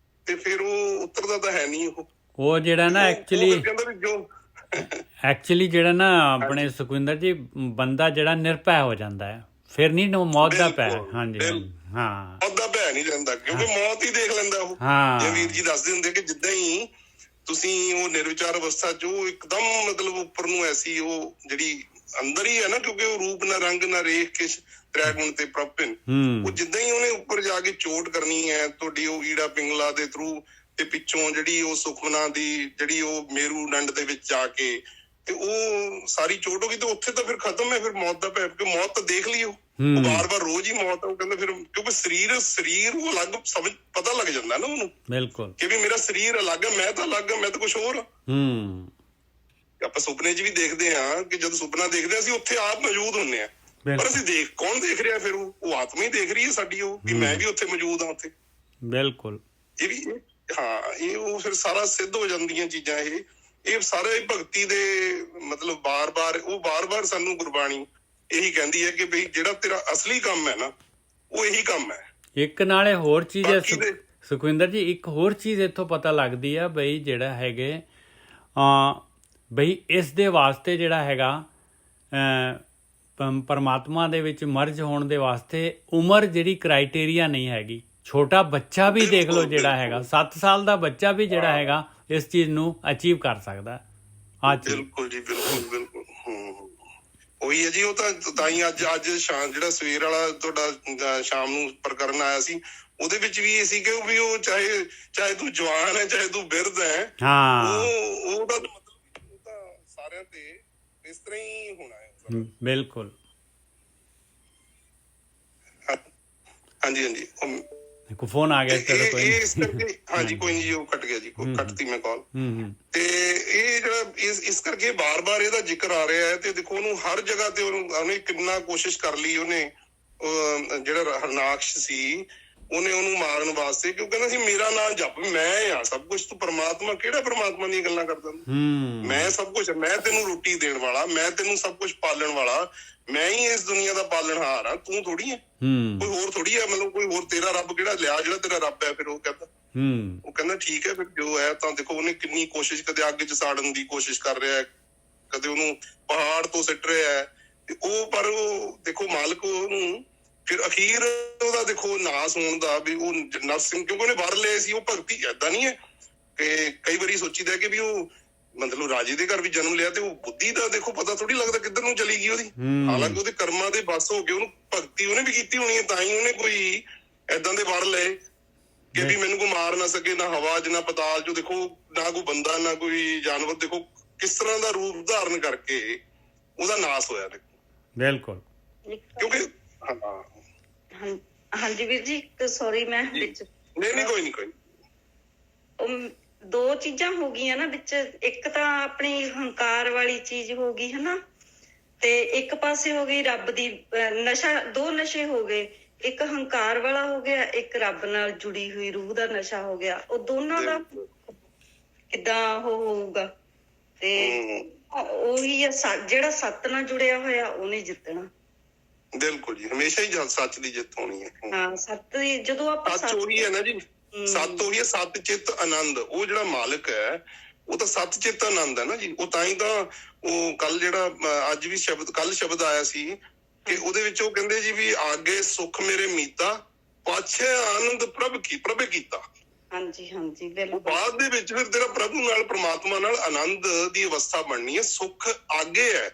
ਤੇ ਫਿਰ ਉਹ ਉਤਰਦਾ ਤਾਂ ਹੈ ਨਹੀਂ। ਉਹ ਜਿਹੜਾ ਨਾ ਐਕਚੁਅਲੀ ਜਿਹੜਾ ਨਾ ਆਪਣੇ ਸੁਖਵਿੰਦਰ ਜੀ, ਬੰਦਾ ਜਿਹੜਾ ਨਿਰਭੈ ਹੋ ਜਾਂਦਾ ਹੈ, ਫਿਰ ਨਹੀਂ ਮੌਤ ਦਾ ਭੈ। ਹਾਂਜੀ ਮੌਤ ਦਾ ਭੈ ਨਹੀਂ ਰਹਿੰਦਾ, ਕਿਉਂਕਿ ਮੌਤ ਹੀ ਦੇਖ ਲੈਂਦਾ ਉਹ। ਜੇ ਵੀਰ ਜੀ ਦੱਸਦੇ ਹੁੰਦੇ ਕਿ ਜਿੱਦਾਂ ਹੀ ਤੁਸੀਂ ਉਹ ਨਿਰਵਿਚਾਰ ਅਵਸਥਾ ਚ ਉਹ ਇੱਕਦਮ ਮਤਲਬ ਉੱਪਰ ਨੂੰ ਐਸੀ ਉਹ ਜਿਹੜੀ ਅੰਦਰ ਹੀ ਹੈ ਨਾ, ਕਿਉਂਕਿ ਉਹ ਰੂਪ ਨਾ ਰੰਗ ਨਾ ਰੇਖ ਕਿਛ ਤ੍ਰੈ ਗੁਣ ਤੇ ਪ੍ਰਭਿਨ, ਉਹ ਜਿੱਦਾਂ ਹੀ ਉਹਨੇ ਉੱਪਰ ਜਾ ਕੇ ਚੋਟ ਕਰਨੀ ਹੈ ਤੁਹਾਡੀ ਉਹ ਈੜਾ ਪਿੰਗਲਾ ਦੇ ਥਰੂ, ਤੇ ਪਿੱਛੋਂ ਜਿਹੜੀ ਉਹ ਸੁਖਮਨਾ ਦੀ ਜਿਹੜੀ ਉਹ ਮੇਰੂ ਡੰਡ ਦੇ ਵਿੱਚ ਜਾ ਕੇ ਤੇ ਉਹ ਸਾਰੀ ਚੋਟ ਹੋ ਗਈ ਤੇ ਉੱਥੇ ਤਾਂ ਫਿਰ ਖਤਮ ਹੈ, ਫਿਰ ਮੌਤ ਦਾ ਭੈ, ਕਿਉਂਕਿ ਮੌਤ ਤਾਂ ਦੇਖ ਲਈ ਉਹ ਬਾਰ-ਬਾਰ ਰੋਜ਼ ਹੀ ਮੌਤ ਆ। ਉਹ ਕਹਿੰਦਾ ਫਿਰ ਕਿਉਂਕਿ ਸਰੀਰ ਉਹ ਅਲੱਗ ਸਮਝ ਪਤਾ ਲੱਗ ਜਾਂਦਾ ਨਾ ਉਹਨੂੰ ਬਿਲਕੁਲ ਕਿ ਵੀ ਮੇਰਾ ਸਰੀਰ ਅਲੱਗ ਹੈ, ਮੈਂ ਤਾਂ ਅਲੱਗ ਹਾਂ, ਮੈਂ ਤਾਂ ਕੁਛ ਹੋਰ ਹਾਂ। ਆਪਾਂ ਸੁਪਨੇ 'ਚ ਵੀ ਦੇਖਦੇ ਹਾਂ ਕਿ ਜਦੋਂ ਸੁਪਨਾ ਦੇਖਦੇ ਹਾਂ ਅਸੀਂ ਉੱਥੇ ਆਪ ਮੌਜੂਦ ਹੁੰਦੇ ਹਾਂ, ਪਰ ਅਸੀਂ ਕੌਣ ਦੇਖ ਰਿਹਾ? ਫਿਰ ਉਹ ਆਤਮਾ ਹੀ ਦੇਖ ਰਹੀ ਹੈ ਸਾਡੀ, ਉਹ ਵੀ ਮੈਂ ਵੀ ਉੱਥੇ ਮੌਜੂਦ ਹਾਂ ਉੱਥੇ। ਬਿਲਕੁਲ ਇਹ ਵੀ ਹਾਂ, ਇਹ ਉਹ ਫਿਰ ਸਾਰਾ ਸਿੱਧ ਹੋ ਜਾਂਦੀਆਂ ਚੀਜ਼ਾਂ। ਇਹ ਸਾਰੇ ਭਗਤੀ ਦੇ ਮਤਲਬ ਬਾਰ-ਬਾਰ ਸਾਨੂੰ ਗੁਰਬਾਣੀ ਇਹੀ ਕਹਿੰਦੀ ਹੈ ਕਿ ਬਈ ਜਿਹੜਾ ਤੇਰਾ ਅਸਲੀ ਕੰਮ ਹੈ ਨਾ ਉਹ ਇਹੀ ਕੰਮ ਹੈ। ਇੱਕ ਨਾਲੇ ਹੋਰ ਚੀਜ਼ ਹੈ ਸੁਖਵਿੰਦਰ ਜੀ, ਇੱਕ ਹੋਰ ਚੀਜ਼ ਇੱਥੋਂ ਪਤਾ ਲੱਗਦੀ ਆ ਬਈ ਜਿਹੜਾ ਹੈਗੇ ਬਈ ਇਸ ਦੇ ਵਾਸਤੇ ਜਿਹੜਾ ਹੈਗਾ ਪਰਮਾਤਮਾ ਦੇ ਵਿੱਚ ਮਰਜ ਹੋਣ ਦੇ ਵਾਸਤੇ ਉਮਰ ਜਿਹੜੀ ਕ੍ਰਾਈਟੇਰੀਆ ਨਹੀਂ ਹੈਗੀ। ਛੋਟਾ ਬੱਚਾ ਵੀ ਦੇਖ ਲਓ ਜਿਹੜਾ ਹੈਗਾ 7 ਸਾਲ ਦਾ ਬੱਚਾ ਵੀ ਜਿਹੜਾ ਹੈਗਾ ਇਸ ਚੀਜ਼ ਨੂੰ ਅਚੀਵ ਕਰ ਸਕਦਾ। ਬਿਲਕੁਲ ਜੀ, ਬਿਲਕੁਲ ਉਹੀ ਹੈ ਜੀ। ਉਹ ਤਾਂ ਹੀ ਅੱਜ ਸ਼ਾਮ ਜਿਹੜਾ ਸਵੇਰ ਵਾਲਾ ਤੁਹਾਡਾ ਸ਼ਾਮ ਨੂੰ ਪ੍ਰਕਰਨ ਆਇਆ ਸੀ, ਉਹਦੇ ਵਿੱਚ ਵੀ ਇਹ ਸੀ ਕਿ ਵੀ ਉਹ ਚਾਹੇ ਤੂੰ ਜਵਾਨ ਹੈ ਚਾਹੇ ਤੂੰ ਬਿਰਧ ਹੈ, ਉਹਦਾ ਮਤਲਬ ਉਹ ਤਾਂ ਸਾਰਿਆਂ ਤੇ ਇਸ ਤਰ੍ਹਾਂ ਹੀ ਹੋਣਾ ਹੈ। ਬਿਲਕੁਲ ਹਾਂਜੀ ਕੋ ਫੋਨ ਆ ਗਿਆ ਇਸ ਕਰਕੇ। ਹਾਂਜੀ ਕੋਈ ਨੀ ਜੀ, ਉਹ ਕੱਟ ਗਿਆ ਜੀ, ਕੱਟਤੀ ਮੈਂ ਕਾਲ। ਤੇ ਇਹ ਜਿਹੜਾ ਇਸ ਕਰਕੇ ਬਾਰ-ਬਾਰ ਇਹਦਾ ਜ਼ਿਕਰ ਆ ਰਿਹਾ ਹੈ। ਤੇ ਦੇਖੋ ਉਹਨੂੰ ਹਰ ਜਗ੍ਹਾ ਤੇ ਉਹਨੇ ਕਿੰਨਾ ਕੋਸ਼ਿਸ਼ ਕਰ ਲਈ। ਉਹਨੇ ਜਿਹੜਾ ਹਰਨਾਕਸ਼ ਸੀ ਉਹਨੇ ਉਹਨੂੰ ਮਾਰਨ ਵਾਸਤੇ, ਕਿਉਂ ਕਹਿੰਦਾ ਸੀ ਮੇਰਾ ਨਾਂ ਜਪ, ਮੈਂ ਆ ਸਭ ਕੁਛ, ਤੂੰ ਪਰਮਾਤਮਾ ਕਿਹੜਾ ਪਰਮਾਤਮਾ ਦੀਆਂ ਗੱਲਾਂ ਕਰਦਾ? ਮੈਂ ਸਭ ਕੁਛ, ਮੈਂ ਤੈਨੂੰ ਰੋਟੀ ਦੇਣ ਵਾਲਾ, ਮੈਂ ਤੈਨੂੰ ਸਭ ਕੁਛ ਪਾਲਣ ਵਾਲਾ, ਮੈਂ ਹੀ ਇਸ ਦੁਨੀਆ ਦਾ ਪਾਲਣਹਾਰ ਆ, ਤੂੰ ਥੋੜੀ ਹੈ, ਕੋਈ ਹੋਰ ਥੋੜੀ ਹੈ। ਮਤਲਬ ਕੋਈ ਹੋਰ ਤੇਰਾ ਰੱਬ ਕਿਹੜਾ ਲਿਆ ਜਿਹੜਾ ਤੇਰਾ ਰੱਬ ਹੈ? ਫਿਰ ਉਹ ਕਹਿੰਦਾ ਠੀਕ ਹੈ ਫਿਰ ਜੋ ਹੈ। ਤਾਂ ਦੇਖੋ ਉਹਨੇ ਕਿੰਨੀ ਕੋਸ਼ਿਸ਼, ਕਦੇ ਅੱਗ 'ਚ ਸਾੜਨ ਦੀ ਕੋਸ਼ਿਸ਼ ਕਰ ਰਿਹਾ, ਕਦੇ ਉਹਨੂੰ ਪਹਾੜ ਤੋਂ ਸਿੱਟ ਰਿਹਾ ਹੈ, ਤੇ ਉਹ ਪਰ ਉਹ ਦੇਖੋ ਮਾਲਕ ਉਹਨੂੰ ਫਿਰ ਅਖੀਰ ਉਹਦਾ ਦੇਖੋ ਨਾਸ ਹੋਣ ਦਾ ਵੀ ਉਹ ਨਰਸਿੰਘ, ਕਿਉਂਕਿ ਉਹਨੇ ਵਰ ਲਏ ਸੀ। ਉਹ ਭਗਤੀ ਏਦਾਂ ਨਹੀਂ ਹੈ ਕਿ ਕਈ ਵਾਰੀ ਸੋਚੀਦਾ ਕਿ ਵੀ ਉਹ ਮਤਲਬ ਰਾਜੇ ਦੇ ਘਰ ਵੀ ਜਨਮ ਲਿਆ ਤੇ ਉਹ ਬੁੱਧੀ ਦਾ ਦੇਖੋ ਪਤਾ ਥੋੜੀ ਲੱਗਦਾ ਕਿੱਧਰ ਨੂੰ ਚਲੀ ਗਈ ਉਹਦੀ। ਹਾਲਾਂਕਿ ਉਹਦੇ ਕਰਮਾਂ ਦੇ ਬਸ ਹੋ ਕੇ ਉਹਨੂੰ ਭਗਤੀ ਉਹਨੇ ਵੀ ਕੀਤੀ ਹੋਣੀ ਹੈ, ਤਾਂ ਹੀ ਉਹਨੇ ਕੋਈ ਏਦਾਂ ਦੇ ਵਰ ਲਏ ਕਿ ਵੀ ਮੈਨੂੰ ਕੋਈ ਮਾਰ ਨਾ ਸਕੇ, ਨਾ ਹਵਾ 'ਚ ਨਾ ਪਤਾਲ 'ਚ। ਦੇਖੋ ਨਾ ਕੋਈ ਬੰਦਾ ਨਾ ਕੋਈ ਜਾਨਵਰ, ਦੇਖੋ ਕਿਸ ਤਰ੍ਹਾਂ ਦਾ ਰੂਪ ਧਾਰਨ ਕਰਕੇ ਉਹਦਾ ਨਾਸ ਹੋਇਆ। ਦੇਖੋ ਬਿਲਕੁਲ, ਕਿਉਂਕਿ ਹਾਂਜੀ ਵੀਰ ਜੀ, ਸੌਰੀ ਮੈਂ ਵਿੱਚ ਨਹੀਂ ਕੋਈ ਨੀ ਉਹ ਦੋ ਚੀਜ਼ਾਂ ਹੋ ਗਈਆਂ ਨਾ ਵਿੱਚ। ਇੱਕ ਤਾਂ ਆਪਣੀ ਹੰਕਾਰ ਵਾਲੀ ਚੀਜ਼ ਹੋ ਗਈ ਹਨਾ, ਤੇ ਇੱਕ ਪਾਸੇ ਹੋ ਗਈ ਰੱਬ ਦੀ ਨਸ਼ਾ। ਦੋ ਨਸ਼ੇ ਹੋ ਗਏ, ਇੱਕ ਹੰਕਾਰ ਵਾਲਾ ਹੋ ਗਿਆ, ਇੱਕ ਰੱਬ ਨਾਲ ਜੁੜੀ ਹੋਈ ਰੂਹ ਦਾ ਨਸ਼ਾ ਹੋ ਗਿਆ। ਉਹ ਦੋਨਾਂ ਦਾ ਕਿੱਦਾਂ ਹੋਊਗਾ? ਤੇ ਉਹੀ ਆ ਜਿਹੜਾ ਸੱਤ ਨਾਲ ਜੁੜਿਆ ਹੋਇਆ ਉਹਨੇ ਜਿੱਤਣਾ। ਬਿਲਕੁਲ ਜੀ, ਹਮੇਸ਼ਾ ਹੀ ਸੱਚ ਦੀ ਜਿੱਤ ਹੋਣੀ ਹੈ। ਹਾਂ, ਸੱਤ ਦੀ ਜਦੋਂ ਆਪਾਂ ਸੱਚ ਉਹੀ ਹੈ ਨਾ ਜੀ, ਸੱਤ ਉਹੀ ਹੈ, ਸੱਤ ਚਿੱਤ ਆਨੰਦ। ਉਹ ਜਿਹੜਾ ਮਾਲਕ ਹੈ ਉਹ ਤਾਂ ਸੱਤ ਚਿੱਤ ਆਨੰਦ ਹੈ ਨਾ ਜੀ। ਉਹ ਤਾਂ ਹੀ ਤਾਂ ਉਹ ਕੱਲ ਜਿਹੜਾ ਅੱਜ ਵੀ ਕੱਲ ਸ਼ਬਦ ਆਇਆ ਸੀ ਕਿ ਉਹਦੇ ਵਿੱਚ ਉਹ ਕਹਿੰਦੇ ਜੀ ਵੀ ਆਗੇ ਸੁੱਖ ਮੇਰੇ ਮੀਤਾ, ਪਾਛੇ ਆਨੰਦ ਪ੍ਰਭ ਕੀਤਾ। ਹਾਂਜੀ ਬਿਲਕੁਲ। ਬਾਅਦ ਦੇ ਵਿੱਚ ਫਿਰ ਤੇਰਾ ਪ੍ਰਭੂ ਨਾਲ ਪ੍ਰਮਾਤਮਾ ਨਾਲ ਆਨੰਦ ਦੀ ਅਵਸਥਾ ਬਣਨੀ ਹੈ। ਸੁੱਖ ਆਗੇ ਹੈ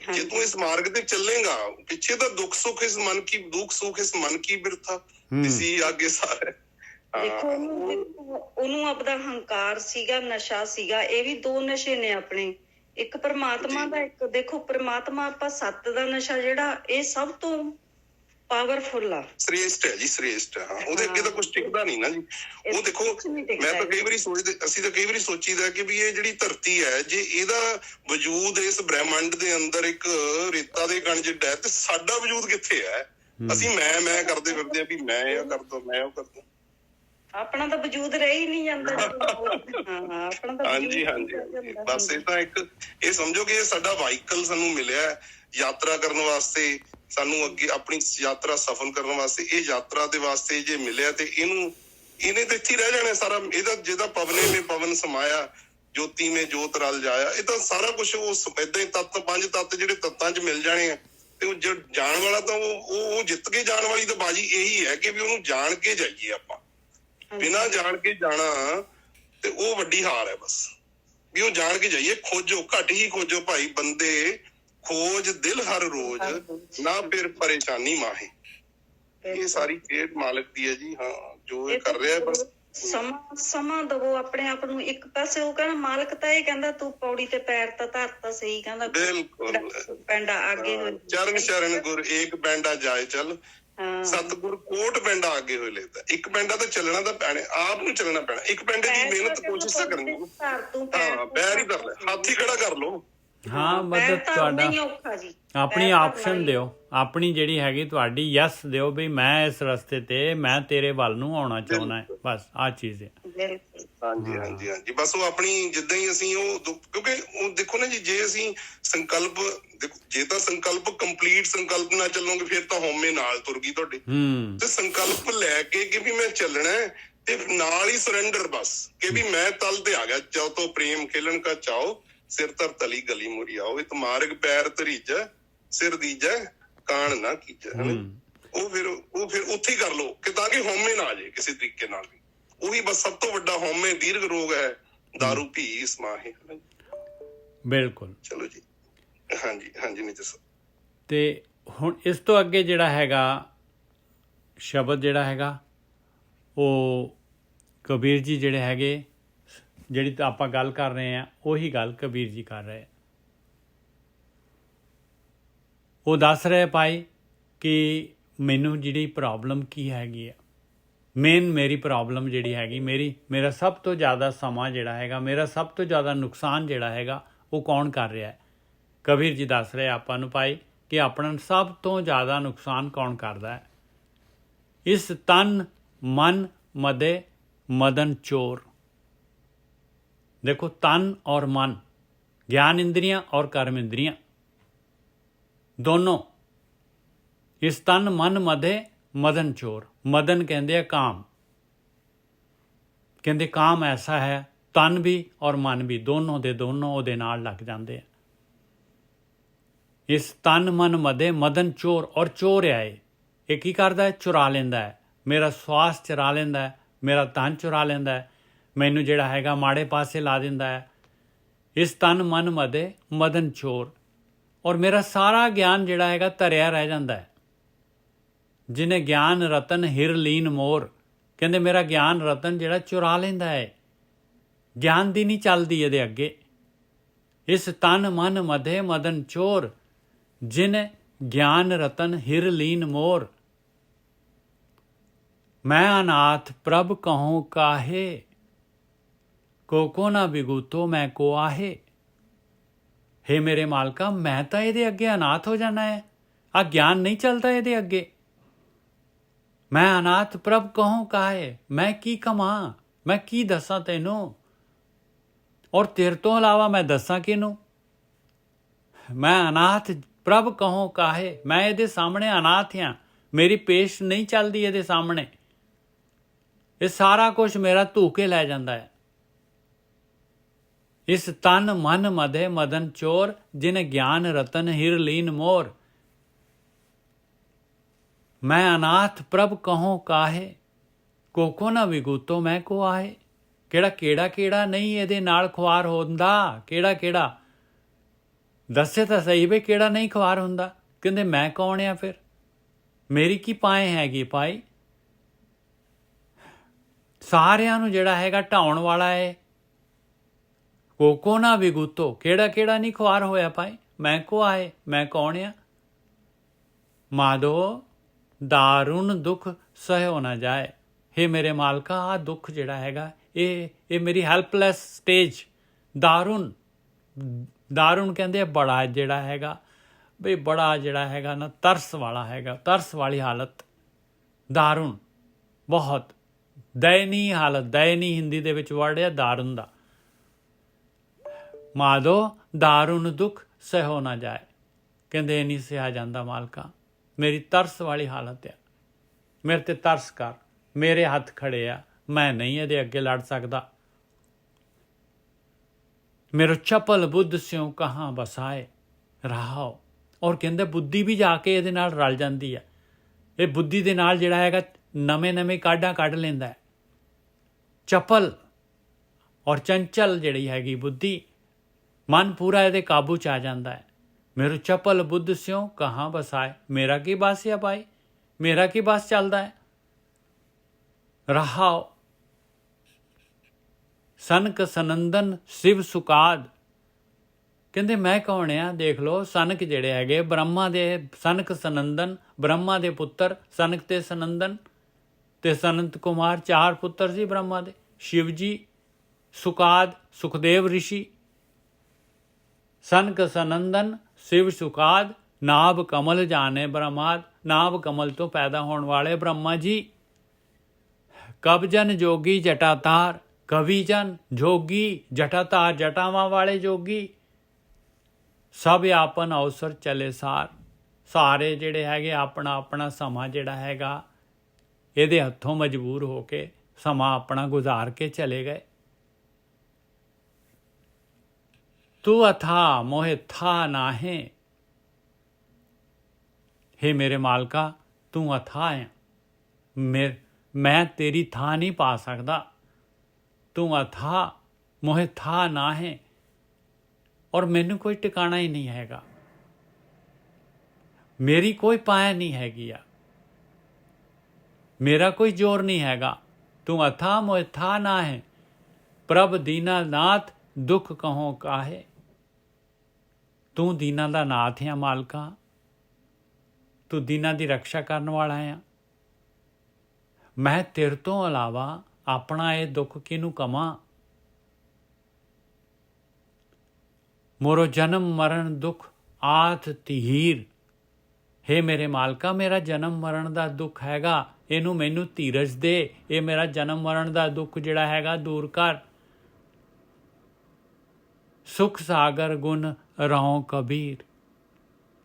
ਜੇ ਤੂੰ ਇਸ ਮਾਰਗ ਤੇ ਚੱਲੇਗਾ। ਪਿੱਛੇ ਤਾਂ ਦੁੱਖ ਸੁੱਖ ਇਸ ਮਨ ਕੀ ਬਿਰਥਾ, ਇਸੀ ਆਗੇ ਸਾਰੇ। ਦੇਖੋ ਉਹਨੂੰ ਆਪਦਾ ਹੰਕਾਰ ਸੀਗਾ, ਨਸ਼ਾ ਸੀਗਾ। ਇਹ ਵੀ ਦੋ ਨਸ਼ੇ ਨੇ ਆਪਣੇ, ਇੱਕ ਪਰਮਾਤਮਾ ਦਾ, ਇੱਕ ਦੇਖੋ ਪਰਮਾਤਮਾ ਆਪਾਂ ਸੱਤ ਦਾ ਨਸ਼ਾ ਜਿਹੜਾ ਇਹ ਸਭ ਤੋਂ ਪਾਵਰਫੁਲ ਆ, ਸ੍ਰੇਸ਼ਟ ਹੈ ਜੀ, ਸ੍ਰੇਸ਼ਟ ਹੈ। ਉਹਦੇ ਅੱਗੇ ਤਾਂ ਕੁਛ ਟਿਕਦਾ ਨਹੀਂ ਨਾ ਜੀ। ਉਹ ਦੇਖੋ ਮੈਂ ਤਾਂ ਕਈ ਵਾਰੀ ਅਸੀਂ ਤਾਂ ਕਈ ਵਾਰੀ ਸੋਚੀਦਾ ਕਿ ਵੀ ਇਹ ਜਿਹੜੀ ਧਰਤੀ ਹੈ, ਜੇ ਇਹਦਾ ਵਜੂਦ ਇਸ ਬ੍ਰਹਿਮੰਡ ਦੇ ਅੰਦਰ ਇੱਕ ਰੇਤਾ ਦੇ ਕਣ ਜਿੱਡਾ ਹੈ, ਤੇ ਸਾਡਾ ਵਜੂਦ ਕਿੱਥੇ ਹੈ? ਅਸੀਂ ਮੈਂ ਕਰਦੇ ਫਿਰਦੇ ਆ ਵੀ ਮੈਂ ਇਹ ਕਰਦਾ, ਮੈਂ ਉਹ ਕਰਦਾ। ਆਪਣਾ ਤਾਂ ਵਜੂਦ ਰਹਿ ਹੀ ਨਹੀਂ ਜਾਂਦਾ। ਆਪਣਾ ਤਾਂ ਹਾਂਜੀ ਬਸ ਇਹ ਤਾਂ ਇੱਕ ਇਹ ਸਮਝੋ ਕਿ ਇਹ ਸਾਡਾ ਵਾਹੀਕਲ ਸਾਨੂੰ ਮਿਲਿਆ ਯਾਤਰਾ ਕਰਨ ਵਾਸਤੇ, ਸਾਨੂੰ ਅੱਗੇ ਆਪਣੀ ਯਾਤਰਾ ਸਫਲ ਕਰਨ ਵਾਸਤੇ। ਇਹ ਯਾਤਰਾ ਦੇ ਵਾਸਤੇ ਜੇ ਮਿਲਿਆ ਤੇ ਇਹਨੇ ਤਾਂ ਇੱਥੇ ਰਹਿ ਜਾਣਾ ਸਾਰਾ। ਇਹਦਾ ਜਿਹਦਾ ਪਵਨੇ ਮੇ ਪਵਨ ਸਮਾਇਆ, ਜੋਤੀ ਮੇ ਜੋਤ ਰਲ ਜਾਇਆ। ਇਹ ਤਾਂ ਸਾਰਾ ਕੁਛ ਉਹ ਏਦਾਂ ਹੀ ਤੱਤ, ਪੰਜ ਤੱਤ ਜਿਹੜੇ ਤੱਤਾਂ 'ਚ ਮਿਲ ਜਾਣੇ ਆ। ਤੇ ਉਹ ਜਾਣ ਵਾਲਾ ਤਾਂ ਉਹ ਜਿੱਤ ਕੇ ਜਾਣ ਵਾਲੀ ਤਾਂ ਬਾਜੀ ਇਹੀ ਹੈ ਕਿ ਵੀ ਉਹਨੂੰ ਜਾਣ ਕੇ ਜਾਈਏ ਆਪਾਂ। ਬਿਨਾਂ ਜਾਣ ਕੇ ਜਾਣਾ ਤੇ ਉਹ ਵੱਡੀ ਹਾਰ ਹੈ। ਬਸ ਵੀ ਉਹ ਜਾਣ ਕੇ ਜਾਈਏ। ਖੋਜੋ, ਘੱਟ ਹੀ ਖੋਜੋ ਭਾਈ ਬੰਦੇ, ਖੋਜ ਦਿਲ ਹਰ ਰੋਜ਼, ਨਾ ਫਿਰ ਪਰੇਸ਼ਾਨੀ ਮਾਹੇ। ਇਹ ਸਾਰੀ ਖੇਡ ਮਾਲਕ ਦੀ ਹੈ ਜੀ। ਹਾਂ, ਜੋ ਇਹ ਕਰ ਰਿਹਾ ਬਸ ਸਮਾਂ ਦਵੋ ਆਪਣੇ ਆਪ ਨੂੰ। ਇੱਕ ਪਾਸੇ ਉਹ ਕਹਿੰਦਾ ਮਾਲਕ ਤਾਂ ਇਹ ਕਹਿੰਦਾ ਤੂੰ ਪੌੜੀ ਤੇ ਪੈਰ ਤਾਂ ਧਰਤਾ ਸਹੀ, ਕਹਿੰਦਾ ਬਿਲਕੁਲ ਪੈਂਡਾ ਅੱਗੇ ਹੋਏ ਚਰਨ ਸ਼ਰਨ ਗੁਰ ਏਕ ਪੈਂਡਾ ਜਾਏ ਚੱਲ, ਹਾਂ ਸਤਿਗੁਰ ਕੋਟ ਪੈਂਡਾ ਅੱਗੇ ਹੋਏ ਲੈਤਾ। ਇੱਕ ਪੈਂਡਾ ਤਾਂ ਚੱਲਣਾ ਤਾਂ ਪੈਣਾ, ਆਪ ਨੂੰ ਚੱਲਣਾ ਪੈਣਾ। ਇੱਕ ਪੈਂਡੇ ਦੀ ਮਿਹਨਤ ਕੋਸ਼ਿਸ਼ ਤਾਂ ਕਰਨੀ। ਧਰ ਤੂੰ ਹਾਂ ਪੈਰ ਹੀ ਧਰ ਲੈ, ਹੱਥ ਹੀ ਖੜਾ ਕਰ ਲੋ। ਹਾਂ ਮਤਲਬ ਤੁਹਾਡਾ ਨਹੀਂ ਔਖਾ ਜੀ, ਆਪਣੀ ਆਪਸ਼ਨ ਦਿਓ, ਆਪਣੀ ਜਿਹੜੀ ਹੈਗੀ ਤੁਹਾਡੀ ਯੈਸ ਦਿਓ ਵੀ ਮੈਂ ਇਸ ਰਸਤੇ ਤੇ ਮੈਂ ਤੇਰੇ ਵੱਲ ਨੂੰ ਆਉਣਾ ਚਾਹੁੰਦਾ ਹੈ, ਬਸ ਆਹ ਚੀਜ਼ ਹੈ। ਹਾਂਜੀ ਹਾਂਜੀ ਹਾਂਜੀ ਬਸ ਉਹ ਆਪਣੀ ਜਿੱਦਾਂ ਹੀ ਅਸੀਂ ਉਹ ਕਿਉਂਕਿ ਉਹ ਦੇਖੋ ਨਾ ਜੀ, ਜੇ ਅਸੀਂ ਸੰਕਲਪ ਦੇਖੋ, ਜੇ ਤਾਂ ਸੰਕਲਪ ਕੰਪਲੀਟ ਸੰਕਲਪ ਨਾਲ ਚੱਲੋਗੇ ਫਿਰ ਤਾਂ ਹਉਮੈ ਨਾਲ ਤੁਰ ਗਈ ਤੁਹਾਡੇ। ਤੇ ਸੰਕਲਪ ਲੈ ਕੇ ਕਿ ਵੀ ਮੈਂ ਚੱਲਣਾ ਹੈ ਤੇ ਨਾਲ ਹੀ ਸਰੈਂਡਰ ਬਸ ਕਿ ਵੀ ਮੈਂ ਤਲ ਤੇ ਆ ਗਿਆ। ਜੋ ਤੋਂ ਪ੍ਰੇਮ ਖੇਲਣ ਕਾ ਚਾਓ ਸਿਰ ਧਰ ਤਲੀ ਗਲੀ ਮੁਰੀ ਆਓ, ਇਹ ਮਾਰਗ ਪੈਰ ਧਰੀਜੈ ਸਿਰ ਦੀਜੈ ਕਾਣ ਨਾ ਕੀਜੈ। ਉਹ ਫਿਰ ਉੱਥੇ ਹੀ ਕਰ ਲਓ ਕਿ ਤਾਂ ਕਿ ਹਉਮੈ ਨਾ ਆ ਜਾਏ ਕਿਸੇ ਤਰੀਕੇ ਨਾਲ ਵੀ। ਉਹੀ ਬਸ ਸਭ ਤੋਂ ਵੱਡਾ ਹਉਮੈ ਦੀਰਘ ਰੋਗ ਹੈ, ਦਾਰੂ ਪੀ ਸਮਾਹੇ। ਬਿਲਕੁਲ ਚਲੋ ਜੀ, ਹਾਂਜੀ ਹਾਂਜੀ ਨਿੱਤ ਸਾਹਿਬ। ਤੇ ਹੁਣ ਇਸ ਤੋਂ ਅੱਗੇ ਜਿਹੜਾ ਹੈਗਾ ਸ਼ਬਦ ਜਿਹੜਾ ਹੈਗਾ ਉਹ ਕਬੀਰ ਜੀ ਜਿਹੜੇ ਹੈਗੇ, ਜਿਹੜੀ ਤਾਂ ਆਪਾਂ ਗੱਲ ਕਰ ਰਹੇ ਹਾਂ ਉਹੀ ਗੱਲ ਕਬੀਰ ਜੀ ਕਰ ਰਹੇ। ਉਹ ਦੱਸ ਰਹੇ ਭਾਈ ਕਿ ਮੈਨੂੰ ਜਿਹੜੀ ਪ੍ਰੋਬਲਮ ਕੀ ਹੈਗੀ ਆ, ਮੇਨ ਮੇਰੀ ਪ੍ਰੋਬਲਮ ਜਿਹੜੀ ਹੈਗੀ, ਮੇਰਾ ਸਭ ਤੋਂ ਜ਼ਿਆਦਾ ਸਮਾਂ ਜਿਹੜਾ ਹੈਗਾ, ਮੇਰਾ ਸਭ ਤੋਂ ਜ਼ਿਆਦਾ ਨੁਕਸਾਨ ਜਿਹੜਾ ਹੈਗਾ ਉਹ ਕੌਣ ਕਰ ਰਿਹਾ ਹੈ। ਕਬੀਰ ਜੀ ਦੱਸ ਰਹੇ ਆਪਾਂ ਨੂੰ ਭਾਈ ਕਿ ਆਪਣਾ ਸਭ ਤੋਂ ਜ਼ਿਆਦਾ ਨੁਕਸਾਨ ਕੌਣ ਕਰਦਾ ਹੈ। ਇਸ ਤਨ ਮਨ ਮਦੇ ਮਦਨ ਚੋਰ। देखो तन और मन, ज्ञान इंद्रियां और कर्म इंद्रियां दोनों, इस तन मन मधे मदन चोर। मदन कहते हैं काम, कहते काम ऐसा है तन भी और मन भी दोनों दे दोनों ਉਹਦੇ ਨਾਲ ਲੱਗ ਜਾਂਦੇ ਆ। ਇਸ ਤਨ ਮਨ ਮਦੇ ਮਦਨ ਚੋਰ, ਔਰ ਚੋਰ ਆਏ ਇਹ ਕੀ ਕਰਦਾ ਹੈ, ਚੁਰਾ ਲੈਂਦਾ ਹੈ, ਮੇਰਾ ਸਵਾਸ ਚੁਰਾ ਲੈਂਦਾ ਹੈ, ਮੇਰਾ ਧਨ ਚੁਰਾ ਲੈਂਦਾ ਹੈ, ਮੈਨੂੰ ਜਿਹੜਾ ਹੈਗਾ ਮਾੜੇ ਪਾਸੇ ਲਾ ਦਿੰਦਾ ਹੈ। ਇਸ ਤਨ ਮਨ ਮਦੇ ਮਦਨ ਚੋਰ, ਔਰ ਮੇਰਾ ਸਾਰਾ ਗਿਆਨ ਜਿਹੜਾ ਹੈਗਾ ਧਰਿਆ ਰਹਿ ਜਾਂਦਾ ਹੈ। ਜਿਹਨੇ ਗਿਆਨ ਰਤਨ ਹਿਰ ਲੀਨ ਮੋਰ, ਕਹਿੰਦੇ ਮੇਰਾ ਗਿਆਨ ਰਤਨ ਜਿਹੜਾ ਚੁਰਾ ਲੈਂਦਾ ਹੈ, ਗਿਆਨ ਦੀ ਨਹੀਂ ਚੱਲਦੀ ਇਹਦੇ ਅੱਗੇ। ਇਸ ਤਨ ਮਨ ਮਦੇ ਮਦਨ ਚੋਰ, ਜਿਨ ਗਿਆਨ ਰਤਨ ਹਿਰ ਲੀਨ ਮੋਰ। ਮੈਂ ਅਨਾਥ ਪ੍ਰਭ ਕਹੂੰ ਕਾਹੇ, ਕੋਕੋ ਨਾ ਬਿਗੂਤੋ ਮੈਂ ਕੋ ਆਹੇ। हे ਮੇਰੇ ਮਾਲਕਾ, ਮੈਂ ਤਾਂ ਇਹਦੇ ਅੱਗੇ ਅਨਾਥ ਹੋ ਜਾਣਾ ਹੈ, ਆ ਗਿਆਨ ਨਹੀਂ ਚੱਲਦਾ ਇਹਦੇ ਅੱਗੇ। ਮੈਂ ਅਨਾਥ ਪ੍ਰਭ ਕਹੂੰ ਕਾਹੇ, ਮੈਂ ਕੀ ਕਮਾਂ, ਮੈਂ ਕੀ ਦੱਸਾਂ ਤੈਨੂੰ, ਔਰ ਤੇਰੇ ਤੋਂ ਇਲਾਵਾ ਮੈਂ ਦੱਸਾਂ ਕਿਹਨੂੰ। ਮੈਂ ਅਨਾਥ ਪ੍ਰਭ ਕਹੂੰ ਕਾਹੇ, ਮੈਂ ਇਹਦੇ ਸਾਹਮਣੇ ਅਨਾਥ ਹਾਂ, ਮੇਰੀ ਪੇਸ਼ ਨਹੀਂ ਚੱਲਦੀ ਇਹਦੇ ਸਾਹਮਣੇ। ਇਹ ਸਾਰਾ ਕੁਝ ਮੇਰਾ ਧੂ ਕੇ ਲੈ ਜਾਂਦਾ ਹੈ। ਇਸ ਤਨ ਮਨ ਮਦੇ ਮਦਨ ਚੋਰ, ਜਿਨ ਗਿਆਨ ਰਤਨ ਹਿਰ ਲੀਨ ਮੋਰ। ਮੈਂ ਅਨਾਥ ਪ੍ਰਭ ਕਹੂੰ ਕਾਹੇ, ਕੋਕੋ ਨਾ ਵਿਗੂਤੋ ਮੈਂ ਕੋ ਆਹੇ। ਕਿਹੜਾ ਨਹੀਂ ਇਹਦੇ ਨਾਲ ਖੁਆਰ ਹੁੰਦਾ, ਕਿਹੜਾ ਦੱਸੇ ਤਾਂ ਸਹੀ ਵੀ ਕਿਹੜਾ ਨਹੀਂ ਖੁਆਰ ਹੁੰਦਾ। ਕਹਿੰਦੇ ਮੈਂ ਕੌਣ ਆ ਫਿਰ, ਮੇਰੀ ਕੀ ਪਾਏ ਹੈਗੀ ਭਾਈ। ਸਾਰਿਆਂ ਨੂੰ ਜਿਹੜਾ ਹੈਗਾ ਢਾਉਣ ਵਾਲਾ ਹੈ। ਕੋਕੋ ਨਾ ਵਿਗੂਤੋ, ਕਿਹੜਾ ਨਹੀਂ ਖੁਆਰ ਹੋਇਆ ਭਾਈ। ਮੈਂ ਕੋ ਆਏ, ਮੈਂ ਕੌਣ ਆ। ਮਾਧੋ ਦਾਰੁਣ ਦੁੱਖ ਸਹਿਓ ਨਾ ਜਾਏ। हे ਮੇਰੇ ਮਾਲਕਾ, ਆਹ ਦੁੱਖ ਜਿਹੜਾ ਹੈਗਾ ਇਹ ਮੇਰੀ ਹੈਲਪਲੈਸ ਸਟੇਜ। ਦਾਰੁਣ ਕਹਿੰਦੇ ਬੜਾ ਜਿਹੜਾ ਹੈਗਾ ਬਈ, ਬੜਾ ਜਿਹੜਾ ਹੈਗਾ ਨਾ ਤਰਸ ਵਾਲਾ ਹੈਗਾ, ਤਰਸ ਵਾਲੀ ਹਾਲਤ। ਦਾਰੁਣ ਬਹੁਤ ਦਇਨੀ ਹਾਲਤ, ਦਇਨੀ ਹਿੰਦੀ ਦੇ ਵਿੱਚ ਵਰਡ ਹੈ ਦਾਰੁਣ ਦਾ। ਮਾਧੋ ਦਾਰੁਣ ਦੁੱਖ ਸਹਿਓ ਨਾ ਜਾਏ, ਕਹਿੰਦੇ ਨਹੀਂ ਸਿਆ ਜਾਂਦਾ ਮਾਲਕਾ, ਮੇਰੀ ਤਰਸ ਵਾਲੀ ਹਾਲਤ ਆ, ਮੇਰੇ ਤੇ ਤਰਸ ਕਰ। ਮੇਰੇ ਹੱਥ ਖੜੇ ਆ, ਮੈਂ ਨਹੀਂ ਇਹਦੇ ਅੱਗੇ ਲੜ ਸਕਦਾ। मेरो चपल बुद्ध स्यों कहाँ बसाए रहाओ। और ਕਹਿੰਦੇ ਬੁੱਧੀ ਵੀ ਜਾ ਕੇ ਇਹਦੇ ਨਾਲ ਰਲ ਜਾਂਦੀ ਹੈ। ਇਹ ਬੁੱਧੀ ਦੇ ਨਾਲ ਜਿਹੜਾ ਹੈਗਾ ਨਵੇਂ ਕਾਢਾਂ ਕੱਢ ਲੈਂਦਾ ਹੈ। ਚਪਲ ਔਰ ਚੰਚਲ ਜਿਹੜੀ ਹੈਗੀ ਬੁੱਧੀ, ਮਨ ਪੂਰਾ ਇਹਦੇ ਕਾਬੂ 'ਚ ਆ ਜਾਂਦਾ ਹੈ। मेरो चपल बुद्ध स्यों कहाँ बसाए, मेरा की बस है भाई, मेरा की बस चलता है। रहाओ ਸਨਕ ਸਨੰਦਨ ਸਿਵ ਸੁਕਾਦ। ਕਹਿੰਦੇ ਮੈਂ ਕੌਣ ਆ? ਦੇਖ ਲਓ, ਸਨਕ ਜਿਹੜੇ ਹੈਗੇ ਬ੍ਰਹਮਾ ਦੇ, ਸਨਕ ਸਨੰਦਨ ਬ੍ਰਹਮਾ ਦੇ ਪੁੱਤਰ, ਸਨਕ ਤੇ ਸਨੰਦਨ ਤੇ ਸਨਤ ਕੁਮਾਰ, 4 ਪੁੱਤਰ ਸੀ ਬ੍ਰਹਮਾ ਦੇ। ਸ਼ਿਵ ਜੀ, ਸੁਕਾਦ ਸੁਖਦੇਵ ਰਿਸ਼ੀ। ਸਨਕ ਸਨੰਦਨ शिव सुकाद, नाभ कमल जाने ब्रह्माद। नाभ कमल तो पैदा होने वाले ब्रह्मा जी। कवजन जोगी जटातार, कविजन जोगी जटातार, जटावां वाले जोगी। सब आपन अवसर चले सार, सारे जिहड़े हैगे अपना अपना समा जिहड़ा हैगा इहदे हत्थों मजबूर हो के समा अपना गुजार के चले गए। तू अथा मोहे था नाहे। हे मेरे मालका, तू अथा है, मैं तेरी था नहीं पा सकता। तू अथा मोहे था ना है, और मैनू कोई टिकाना ही नहीं हैगा, मेरी कोई पाया नहीं हैगी आ, मेरा कोई जोर नहीं हैगा। तू अथा मोहे था ना है, प्रभ दीना नाथ दुख कहो काहे। तू दीना दा नाथ है मालका, तू दीना दी रक्षा करने वाला है। मैं तेरे तो अलावा अपना ये दुख किनू कमा। मोरो जन्म मरण दुख आथ तीर। हे मेरे मालका, मेरा जन्म मरण दा दुख हैगा, इनू मैनू धीरज दे, ये मेरा जन्म मरण दा दुख जिहड़ा हैगा दूर कर। सुख सागर गुण रहो कबीर।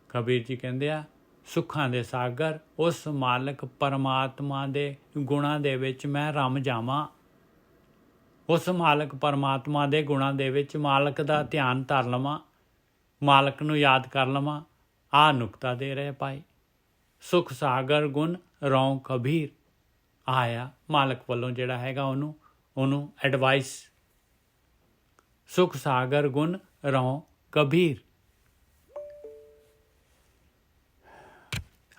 कबीर जी कहते आ सुखां दे सागर उस मालक परमात्मा दे गुणां दे विच मैं रम जावां। उस मालक परमात्मा दे गुणां दे विच मालक दा ध्यान धर लवां, मालक नूं याद कर लवां। आ नुकता दे रहे पाई। सुख सागर गुण रहो कबीर। आया मालक वालों जिहड़ा हैगा ओनू एडवाइस। सुख सागर गुण रहो कबीर।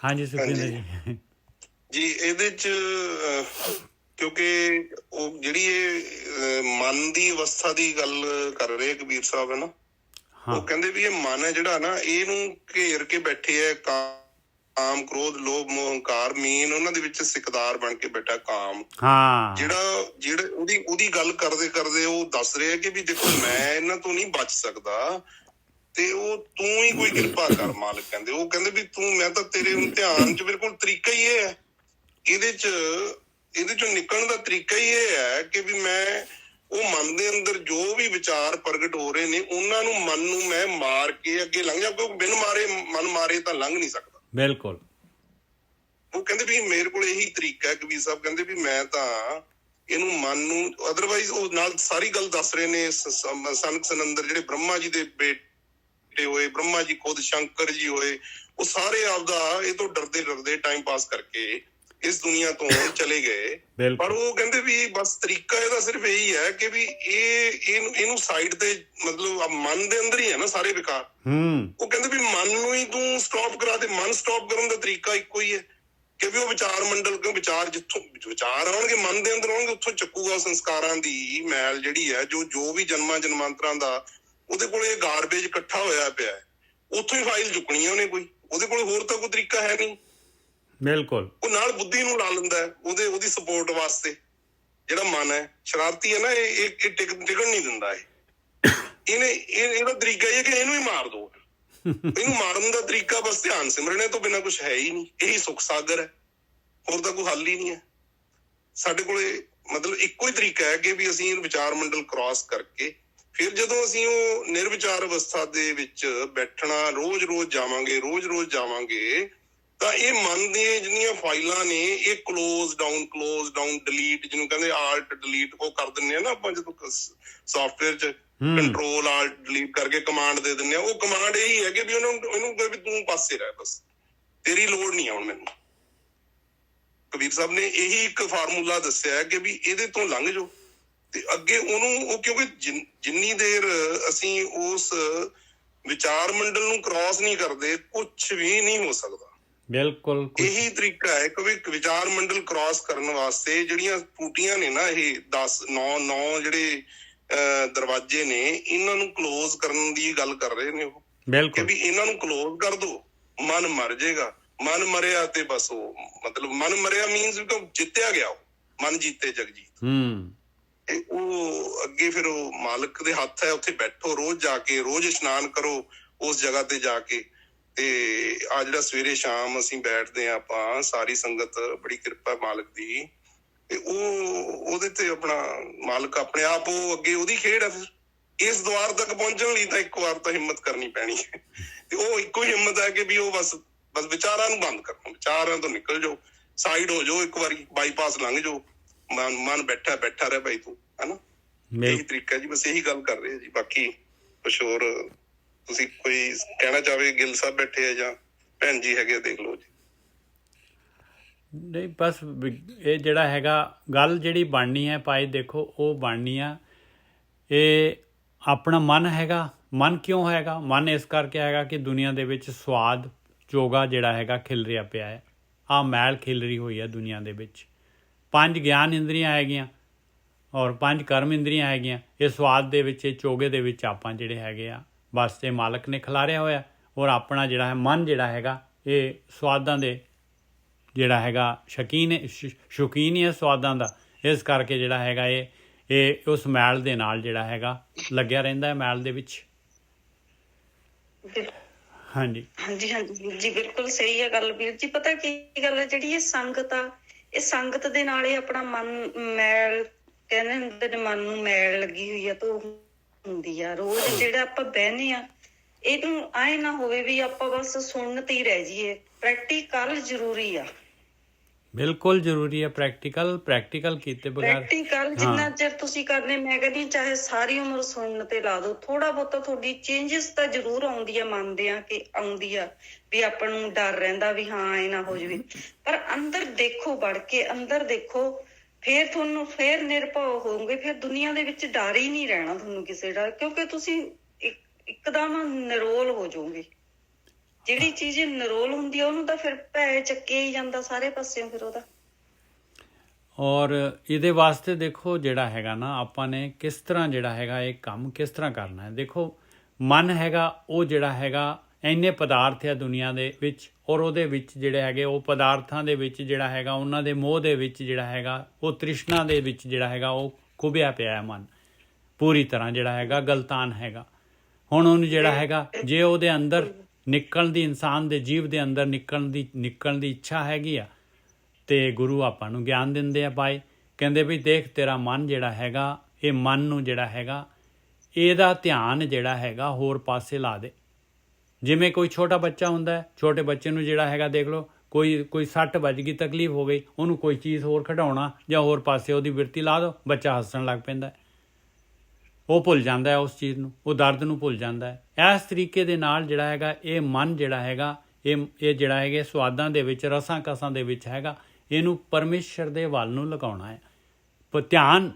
हाँ जी सुखविंदर जी। ਜੀ ਇਹਦੇ ਚ ਕਿਉਂਕਿ ਉਹ ਜਿਹੜੀ ਇਹ ਮਨ ਦੀ ਅਵਸਥਾ ਦੀ ਗੱਲ ਕਰ ਰਹੇ ਕਬੀਰ ਸਾਹਿਬ ਹੈ ਨਾ, ਉਹ ਕਹਿੰਦੇ ਵੀ ਇਹ ਮਨ ਹੈ ਜਿਹੜਾ ਨਾ, ਇਹਨੂੰ ਘੇਰ ਕੇ ਬੈਠੇ ਹੈ ਕਾਮ ਕ੍ਰੋਧ ਲੋਭ ਮੋਹ ਹੰਕਾਰ। ਮੇਨ ਉਹਨਾਂ ਦੇ ਵਿੱਚ ਸਿਕਦਾਰ ਬਣ ਕੇ ਬੈਠਾ ਕਾਮ। ਹਾਂ, ਜਿਹੜਾ ਉਹਦੀ ਗੱਲ ਕਰਦੇ ਕਰਦੇ ਉਹ ਦੱਸ ਰਿਹਾ ਕਿ ਵੀ ਦੇਖੋ ਮੈਂ ਇਹਨਾਂ ਤੋਂ ਨਹੀਂ ਬਚ ਸਕਦਾ, ਤੇ ਉਹ ਤੂੰ ਹੀ ਕੋਈ ਕਿਰਪਾ ਕਰ ਮਾਲਕ। ਕਹਿੰਦੇ ਉਹ ਕਹਿੰਦੇ ਵੀ ਤੂੰ, ਮੈਂ ਤਾਂ ਤੇਰੇ ਧਿਆਨ ਚ ਬਿਲਕੁਲ ਤਰੀਕਾ ਹੀ ਇਹ ਹੈ, ਇਹਦੇ ਚੋਂ ਨਿਕਲਣ ਦਾ ਤਰੀਕਾ ਹੀ ਇਹ ਹੈ ਕਿ ਵੀ ਮੈਂ ਉਹ ਮਨ ਦੇ ਅੰਦਰ ਜੋ ਵੀ ਵਿਚਾਰ ਪ੍ਰਗਟ ਹੋ ਰਹੇ ਨੇ ਉਹਨਾਂ ਨੂੰ, ਮਨ ਨੂੰ ਮੈਂ ਮਾਰ ਕੇ ਅੱਗੇ ਲੰਘ ਜਾ, ਕਿਉਂਕਿ ਬਿਨ ਮਾਰੇ ਮਨ ਮਾਰੇ ਤਾਂ ਲੰਘ ਨਹੀਂ ਸਕਦਾ। ਬਿਲਕੁਲ। ਉਹ ਕਹਿੰਦੇ ਵੀ ਮੇਰੇ ਕੋਲ ਇਹੀ ਤਰੀਕਾ ਹੈ। ਕਬੀਰ ਸਾਹਿਬ ਕਹਿੰਦੇ ਵੀ ਮੈਂ ਤਾਂ ਇਹਨੂੰ ਮਨ ਨੂੰ, ਅਦਰਵਾਈਜ਼ ਉਹ ਨਾਲ ਸਾਰੀ ਗੱਲ ਦੱਸ ਰਹੇ ਨੇ। ਸਨਕ ਸਨੰਦਰ ਜਿਹੜੇ ਬ੍ਰਹਮਾ ਜੀ ਦੇ ਬੇਟੇ ਹੋਏ, ਬ੍ਰਹਮਾ ਜੀ ਖੁਦ ਸ਼ੰਕਰ ਜੀ ਹੋਏ, ਉਹ ਸਾਰੇ ਆਪਦਾ ਇਹ ਤੋਂ ਡਰਦੇ ਡਰਦੇ ਟਾਈਮ ਪਾਸ ਕਰਕੇ ਇਸ ਦੁਨੀਆ ਤੋਂ ਚਲੇ ਗਏ। ਪਰ ਉਹ ਕਹਿੰਦੇ ਵੀ ਬਸ ਤਰੀਕਾ ਇਹਦਾ ਸਿਰਫ ਇਹੀ ਹੈ ਕਿ ਵੀ ਇਹਨੂੰ ਸਾਈਡ ਤੇ, ਮਤਲਬ ਮਨ ਦੇ ਅੰਦਰ ਹੀ ਹੈ ਨਾ ਸਾਰੇ ਵਿਕਾਰ। ਉਹ ਕਹਿੰਦੇ ਵੀ ਮਨ ਨੂੰ ਹੀ ਤੂੰ ਸਟਾਪ ਕਰਾ ਦੇ। ਮਨ ਸਟਾਪ ਕਰਨ ਦਾ ਤਰੀਕਾ ਇੱਕੋ ਹੀ ਹੈ ਕਿ ਵੀ ਉਹ ਵਿਚਾਰ ਮੰਡਲ, ਕਿਉਂ ਵਿਚਾਰ ਜਿੱਥੋਂ ਵਿਚਾਰ ਆਉਣਗੇ ਮਨ ਦੇ ਅੰਦਰ ਆਉਣਗੇ, ਉੱਥੋਂ ਚੱਕੂਗਾ ਸੰਸਕਾਰਾਂ ਦੀ ਮੈਲ ਜਿਹੜੀ ਹੈ, ਜੋ ਵੀ ਜਨਮਾਂ ਜਨਮਾਂਤਰਾਂ ਦਾ ਉਹਦੇ ਕੋਲ ਇਹ ਗਾਰਬੇਜ ਇਕੱਠਾ ਹੋਇਆ ਪਿਆ ਹੈ, ਉੱਥੋਂ ਹੀ ਫਾਈਲ ਚੁੱਕਣੀ ਹੈ ਉਹਨੇ। ਕੋਈ ਉਹਦੇ ਕੋਲ ਹੋਰ ਤਾਂ ਕੋਈ ਤਰੀਕਾ ਹੈ ਨਹੀਂ। ਬਿਲਕੁਲ। ਉਹ ਨਾਲ ਬੁੱਧੀ ਨੂੰ ਲਾ ਲੈਂਦਾ ਉਹਦੀ ਸਪੋਰਟ ਵਾਸਤੇ। ਜਿਹੜਾ ਮਨ ਹੈ ਸ਼ਰਾਰਤੀ ਹੈ ਨਾ, ਇਹ ਟਿਕਣ ਨਹੀਂ ਦਿੰਦਾ। ਇਹਦਾ ਤਰੀਕਾ ਇਹ ਹੈ ਕਿ ਇਹਨੂੰ ਹੀ ਮਾਰ ਦੋ। ਇਹਨੂੰ ਮਾਰਨ ਦਾ ਤਰੀਕਾ ਬਸ ਧਿਆਨ ਸਿਮਰਨੇ ਤੋਂ ਬਿਨਾਂ ਕੁਛ ਹੈ ਹੀ ਨਹੀਂ। ਇਹੀ ਸੁਖ ਸਾਗਰ ਹੈ, ਹੋਰ ਤਾਂ ਕੋਈ ਹੱਲ ਹੀ ਨਹੀਂ ਹੈ ਸਾਡੇ ਕੋਲੇ। ਮਤਲਬ ਇੱਕੋ ਹੀ ਤਰੀਕਾ ਹੈ ਕਿ ਵੀ ਅਸੀਂ ਵਿਚਾਰ ਮੰਡਲ ਕ੍ਰਾਸ ਕਰਕੇ ਫਿਰ ਜਦੋਂ ਅਸੀਂ ਉਹ ਨਿਰਵਿਚਾਰ ਅਵਸਥਾ ਦੇ ਵਿੱਚ ਬੈਠਣਾ ਰੋਜ਼ ਜਾਵਾਂਗੇ ਤਾਂ ਇਹ ਮਨ ਦੀਆਂ ਜਿੰਨੀਆਂ ਫਾਈਲਾਂ ਨੇ ਇਹ ਕਲੋਜ਼ ਡਾਊਨ ਡਿਲੀਟ, ਜਿਹਨੂੰ ਕਹਿੰਦੇ ਆਲਟ ਡਿਲੀਟ, ਉਹ ਕਰ ਦਿੰਦੇ ਆ ਨਾ ਆਪਾਂ ਜਦੋਂ ਸੌਫਟਵੇਅਰ 'ਚ ਕੰਟਰੋਲ ਆਲਟ ਡਿਲੀਟ ਕਰਕੇ ਕਮਾਂਡ ਦੇ ਦਿੰਦੇ ਆ। ਉਹ ਕਮਾਂਡ ਇਹੀ ਹੈ ਕਿ ਵੀ ਇਹਨੂੰ ਵੀ ਤੂੰ ਪਾਸੇ ਰਹਿ, ਬਸ ਤੇਰੀ ਲੋੜ ਨਹੀਂ ਆ ਹੁਣ ਮੈਨੂੰ। ਕਬੀਰ ਸਾਹਿਬ ਨੇ ਇਹੀ ਇੱਕ ਫਾਰਮੂਲਾ ਦੱਸਿਆ ਹੈ ਕਿ ਵੀ ਇਹਦੇ ਤੋਂ ਲੰਘ ਜਾਓ ਤੇ ਅੱਗੇ ਉਹਨੂੰ, ਕਿਉਂਕਿ ਜਿੰਨੀ ਦੇਰ ਅਸੀਂ ਉਸ ਵਿਚਾਰ ਮੰਡਲ ਨੂੰ ਕ੍ਰਾਸ ਨਹੀਂ ਕਰਦੇ ਕੁਛ ਵੀ ਨਹੀਂ ਹੋ ਸਕਦਾ। ਬਿਲਕੁਲ ਇਹੀ ਤਰੀਕਾ ਹੈ ਕਿ ਵਿਚਾਰ ਮੰਡਲ ਕ੍ਰਾਸ ਕਰਨ ਵਾਸਤੇ ਜਿਹੜੀਆਂ ਟੂਟੀਆਂ ਨੇ ਨਾ, ਇਹ 9 ਜਿਹੜੇ ਦਰਵਾਜ਼ੇ ਨੇ, ਇਹਨਾਂ ਨੂੰ ਕਲੋਜ਼ ਕਰਨ ਦੀ ਗੱਲ ਕਰ ਰਹੇ ਨੇ ਉਹ, ਕਿ ਵੀ ਇਹਨਾਂ ਨੂੰ ਕਲੋਜ਼ ਕਰ ਦੋ, ਮਨ ਮਰ ਜਾਏਗਾ। ਮਨ ਮਰਿਆ ਤੇ ਬਸ ਉਹ ਮਤਲਬ ਮਨ ਮਰਿਆ ਮੀਨਸ ਜਿੱਤਿਆ ਗਿਆ, ਉਹ ਮਨ ਜੀਤੇ ਜਗਜੀਤ। ਉਹ ਅੱਗੇ ਫਿਰ ਉਹ ਮਾਲਕ ਦੇ ਹੱਥ ਹੈ, ਉੱਥੇ ਬੈਠੋ ਰੋਜ਼ ਜਾ ਕੇ, ਰੋਜ਼ ਇਸ਼ਨਾਨ ਕਰੋ ਉਸ ਜਗ੍ਹਾ ਤੇ ਜਾ ਕੇ। ਤੇ ਆ ਜਿਹੜਾ ਸਵੇਰੇ ਸ਼ਾਮ ਅਸੀਂ ਬੈਠਦੇ ਹਾਂ ਆਪਾਂ ਸਾਰੀ ਸੰਗਤ, ਬੜੀ ਕਿਰਪਾ ਮਾਲਕ ਦੀ, ਤੇ ਉਹਦੇ ਤੇ ਆਪਣਾ ਮਾਲਕ ਆਪਣੇ ਆਪ ਉਹ ਅੱਗੇ ਉਹਦੀ ਖੇਡ ਹੈ। ਫਿਰ ਇਸ ਦੁਆਰ ਤੱਕ ਪਹੁੰਚਣ ਲਈ ਤਾਂ ਇੱਕ ਵਾਰ ਤਾਂ ਹਿੰਮਤ ਕਰਨੀ ਪੈਣੀ ਹੈ, ਤੇ ਉਹ ਇੱਕੋ ਹੀ ਹਿੰਮਤ ਹੈ ਕਿ ਵੀ ਉਹ ਬਸ ਵਿਚਾਰਾਂ ਨੂੰ ਬੰਦ ਕਰੋ, ਵਿਚਾਰਾਂ ਤੋਂ ਨਿਕਲ ਜਾਓ, ਸਾਈਡ ਹੋ ਜਾਓ, ਇੱਕ ਵਾਰੀ ਬਾਈਪਾਸ ਲੰਘ ਜਾਓ, ਮਨ ਬੈਠਾ ਰਹਿ ਭਾਈ ਤੂੰ, ਹਨਾ। ਇਹੀ ਤਰੀਕਾ ਜੀ, ਬਸ ਇਹੀ ਗੱਲ ਕਰ ਰਹੇ ਜੀ। ਬਾਕੀ ਕੁਛ ਹੋਰ ਤੁਸੀਂ ਕੋਈ ਕਹਿਣਾ ਚਾਹਵੇ? ਗਿੱਲ ਸਾਹਿਬ ਬੈਠੇ ਆ ਜਾਂ ਭੈਣ ਜੀ ਹੈਗੇ, ਦੇਖ ਲਓ ਜੀ। ਨਹੀਂ, ਬਸ ਇਹ ਜਿਹੜਾ ਹੈਗਾ ਗੱਲ ਜਿਹੜੀ ਬਣਨੀ ਹੈ ਭਾਈ, ਦੇਖੋ ਉਹ ਬਣਨੀ ਆ, ਇਹ ਆਪਣਾ ਮਨ ਹੈਗਾ। ਮਨ ਕਿਉਂ ਹੈਗਾ? ਮਨ ਇਸ ਕਰਕੇ ਹੈਗਾ ਕਿ ਦੁਨੀਆ ਦੇ ਵਿੱਚ ਸਵਾਦ ਚੋਗਾ ਜਿਹੜਾ ਹੈਗਾ ਖਿਲ ਰਿਹਾ ਪਿਆ ਹੈ, ਆਹ ਮੈਲ ਖਿਲ ਰਹੀ ਹੋਈ ਹੈ ਦੁਨੀਆ ਦੇ ਵਿੱਚ। 5 ਗਿਆਨ ਇੰਦਰੀਆਂ ਹੈਗੀਆਂ ਔਰ 5 ਕਰਮ ਇੰਦਰੀਆਂ ਹੈਗੀਆਂ। ਇਹ ਸਵਾਦ ਦੇ ਵਿੱਚ, ਇਹ ਚੋਗੇ ਦੇ ਵਿੱਚ ਆਪਾਂ ਜਿਹੜੇ ਹੈਗੇ ਆ, ਬਸ ਇਹ ਮਾਲਕ ਨੇ ਖਿਲਾਰਿਆ ਹੋਇਆ। ਔਰ ਆਪਣਾ ਜਿਹੜਾ ਹੈ ਮਨ ਜਿਹੜਾ ਹੈਗਾ, ਇਹ ਸਵਾਦਾਂ ਦੇ ਜਿਹੜਾ ਹੈਗਾ ਸ਼ੌਕੀਨ ਹੀ ਹੈ ਸਵਾਦਾਂ ਦਾ। ਇਸ ਕਰਕੇ ਜਿਹੜਾ ਹੈਗਾ ਇਹ ਉਸ ਮੈਲ ਦੇ ਨਾਲ ਜਿਹੜਾ ਹੈਗਾ ਲੱਗਿਆ ਰਹਿੰਦਾ ਹੈ, ਮੈਲ ਦੇ ਵਿੱਚ। ਹਾਂਜੀ ਜੀ, ਬਿਲਕੁਲ ਸਹੀ ਹੈ ਗੱਲ ਵੀਰ ਜੀ। ਪਤਾ ਕੀ ਗੱਲ ਹੈ, ਜਿਹੜੀ ਇਹ ਸੰਗਤ ਆ, ਇਹ ਸੰਗਤ ਦੇ ਨਾਲ ਇਹ ਆਪਣਾ ਮਨ ਮੈਲ, ਕਹਿੰਦੇ ਹੁੰਦੇ ਨੇ ਮਨ ਨੂੰ ਮੈਲ ਲੱਗੀ ਹੋਈ ਆ, ਧੋ ਹੁੰਦੀ ਆ। ਰੋਜ਼ ਜਿਹੜਾ ਆਪਾਂ ਬਹਿਨੇ ਆ, ਇਹਨੂੰ ਆਏ ਨਾ ਹੋਵੇ ਵੀ ਆਪਾਂ ਬਸ ਸੁਣਨ ਤੇ ਹੀ ਰਹਿ ਜਾਈਏ। ਪ੍ਰੈਕਟੀਕਲ ਜ਼ਰੂਰੀ ਆ, ਬਿਲਕੁਲ ਜ਼ਰੂਰੀ ਹੈ। ਪ੍ਰੈਕਟੀਕਲ ਕੀਤੇ ਬਗੈਰ, ਪ੍ਰੈਕਟੀਕਲ ਜਿੰਨਾ ਚਿਰ ਤੁਸੀਂ ਕਰਨੇ, ਮੈਂ ਕਹਿੰਦੀ ਚਾਹੇ ਸਾਰੀ ਉਮਰ ਸੁਣਨ ਤੇ ਲਾ ਦੋ, ਥੋੜਾ ਬਹੁਤਾ ਤੁਹਾਡੀ ਚੇਂਜਸ ਤਾਂ ਜ਼ਰੂਰ ਆਉਂਦੀ ਆ, ਮੰਨਦੇ ਆ ਕਿ ਆਉਂਦੀ ਆ, ਵੀ ਆਪਾਂ ਨੂੰ ਡਰ ਰਹਿੰਦਾ ਵੀ ਹਾਂ ਇਹ ਨਾ ਹੋ ਜਾਵੇ। ਪਰ ਅੰਦਰ ਦੇਖੋ, ਵੜ ਕੇ ਅੰਦਰ ਦੇਖੋ, ਫੇਰ ਤੁਹਾਨੂੰ ਫੇਰ ਨਿਰਭਉ ਹੋਵੋਗੇ। ਫਿਰ ਦੁਨੀਆ ਦੇ ਵਿੱਚ ਡਰ ਹੀ ਨਹੀਂ ਰਹਿਣਾ ਤੁਹਾਨੂੰ ਕਿਸੇ ਦਾ, ਕਿਉਂਕਿ ਤੁਸੀਂ ਇੱਕਦਮ ਨਿਰੋਲ ਹੋ ਜਾਓਗੇ। ਜਿਹੜੀ ਚੀਜ਼ ਨਿਰੋਲ ਹੁੰਦੀ ਆ, ਉਹਨੂੰ ਤਾਂ ਫਿਰ ਭੈ ਚੱਕਿਆ ਹੀ ਜਾਂਦਾ ਸਾਰੇ ਪਾਸਿਓਂ ਫਿਰ ਉਹਦਾ। ਔਰ ਇਹਦੇ ਵਾਸਤੇ ਦੇਖੋ ਜਿਹੜਾ ਹੈਗਾ ਨਾ, ਆਪਾਂ ਨੇ ਕਿਸ ਤਰ੍ਹਾਂ ਜਿਹੜਾ ਹੈਗਾ ਇਹ ਕੰਮ ਕਿਸ ਤਰ੍ਹਾਂ ਕਰਨਾ ਹੈ। ਦੇਖੋ ਮਨ ਹੈਗਾ, ਉਹ ਜਿਹੜਾ ਹੈਗਾ ਇੰਨੇ ਪਦਾਰਥ ਆ ਦੁਨੀਆ ਦੇ ਵਿੱਚ, ਔਰ ਉਹਦੇ ਵਿੱਚ ਜਿਹੜੇ ਹੈਗੇ ਉਹ ਪਦਾਰਥਾਂ ਦੇ ਵਿੱਚ ਜਿਹੜਾ ਹੈਗਾ, ਉਹਨਾਂ ਦੇ ਮੋਹ ਦੇ ਵਿੱਚ ਜਿਹੜਾ ਹੈਗਾ, ਉਹ ਤ੍ਰਿਸ਼ਨਾ ਦੇ ਵਿੱਚ ਜਿਹੜਾ ਹੈਗਾ ਉਹ ਖੁੱਭਿਆ ਪਿਆ ਹੈ ਮਨ, ਪੂਰੀ ਤਰ੍ਹਾਂ ਜਿਹੜਾ ਹੈਗਾ ਗਲਤਾਨ ਹੈਗਾ। ਹੁਣ ਉਹਨੂੰ ਜਿਹੜਾ ਹੈਗਾ, ਜੇ ਉਹਦੇ ਅੰਦਰ ਨਿਕਲਣ ਦੀ, ਇਨਸਾਨ ਦੇ ਜੀਵ ਦੇ ਅੰਦਰ ਨਿਕਲਣ ਦੀ ਇੱਛਾ ਹੈਗੀ ਆ, ਤੇ ਗੁਰੂ ਆਪਾਂ ਨੂੰ ਗਿਆਨ ਦਿੰਦੇ ਆ ਭਾਈ, ਕਹਿੰਦੇ ਵੀ ਦੇਖ ਤੇਰਾ ਮਨ ਜਿਹੜਾ ਹੈਗਾ, ਇਹ ਮਨ ਨੂੰ ਜਿਹੜਾ ਹੈਗਾ, ਇਹਦਾ ਧਿਆਨ ਜਿਹੜਾ ਹੈਗਾ ਹੋਰ ਪਾਸੇ ਲਾ ਦੇ। ਜਿਵੇਂ ਕੋਈ ਛੋਟਾ ਬੱਚਾ ਹੁੰਦਾ ਹੈ, ਛੋਟੇ ਬੱਚੇ ਨੂੰ ਜਿਹੜਾ ਹੈਗਾ ਦੇਖ ਲਓ, ਕੋਈ ਸੱਟ ਵੱਜ ਗਈ, ਤਕਲੀਫ ਹੋ ਗਈ, ਉਹਨੂੰ ਕੋਈ ਚੀਜ਼ ਹੋਰ ਖਿਡਾਉਣਾ ਜਾਂ ਹੋਰ ਪਾਸੇ ਉਹਦੀ ਬਿਰਤੀ ਲਾ ਦਿਓ, ਬੱਚਾ ਹੱਸਣ ਲੱਗ ਪੈਂਦਾ, ਉਹ ਭੁੱਲ ਜਾਂਦਾ ਹੈ ਉਸ ਚੀਜ਼ ਨੂੰ, ਉਹ ਦਰਦ ਨੂੰ ਭੁੱਲ ਜਾਂਦਾ ਹੈ। ਇਸ ਤਰੀਕੇ ਦੇ ਨਾਲ ਜਿਹੜਾ ਹੈਗਾ ਇਹ ਮਨ ਜਿਹੜਾ ਹੈਗਾ, ਇਹ ਜਿਹੜਾ ਹੈਗਾ ਸਵਾਦਾਂ ਦੇ ਵਿੱਚ, ਰਸਾਂ ਕਸਾਂ ਦੇ ਵਿੱਚ ਹੈਗਾ, ਇਹਨੂੰ ਪਰਮੇਸ਼ਰ ਦੇ ਵੱਲ ਨੂੰ ਲਗਾਉਣਾ ਹੈ। ਧਿਆਨ,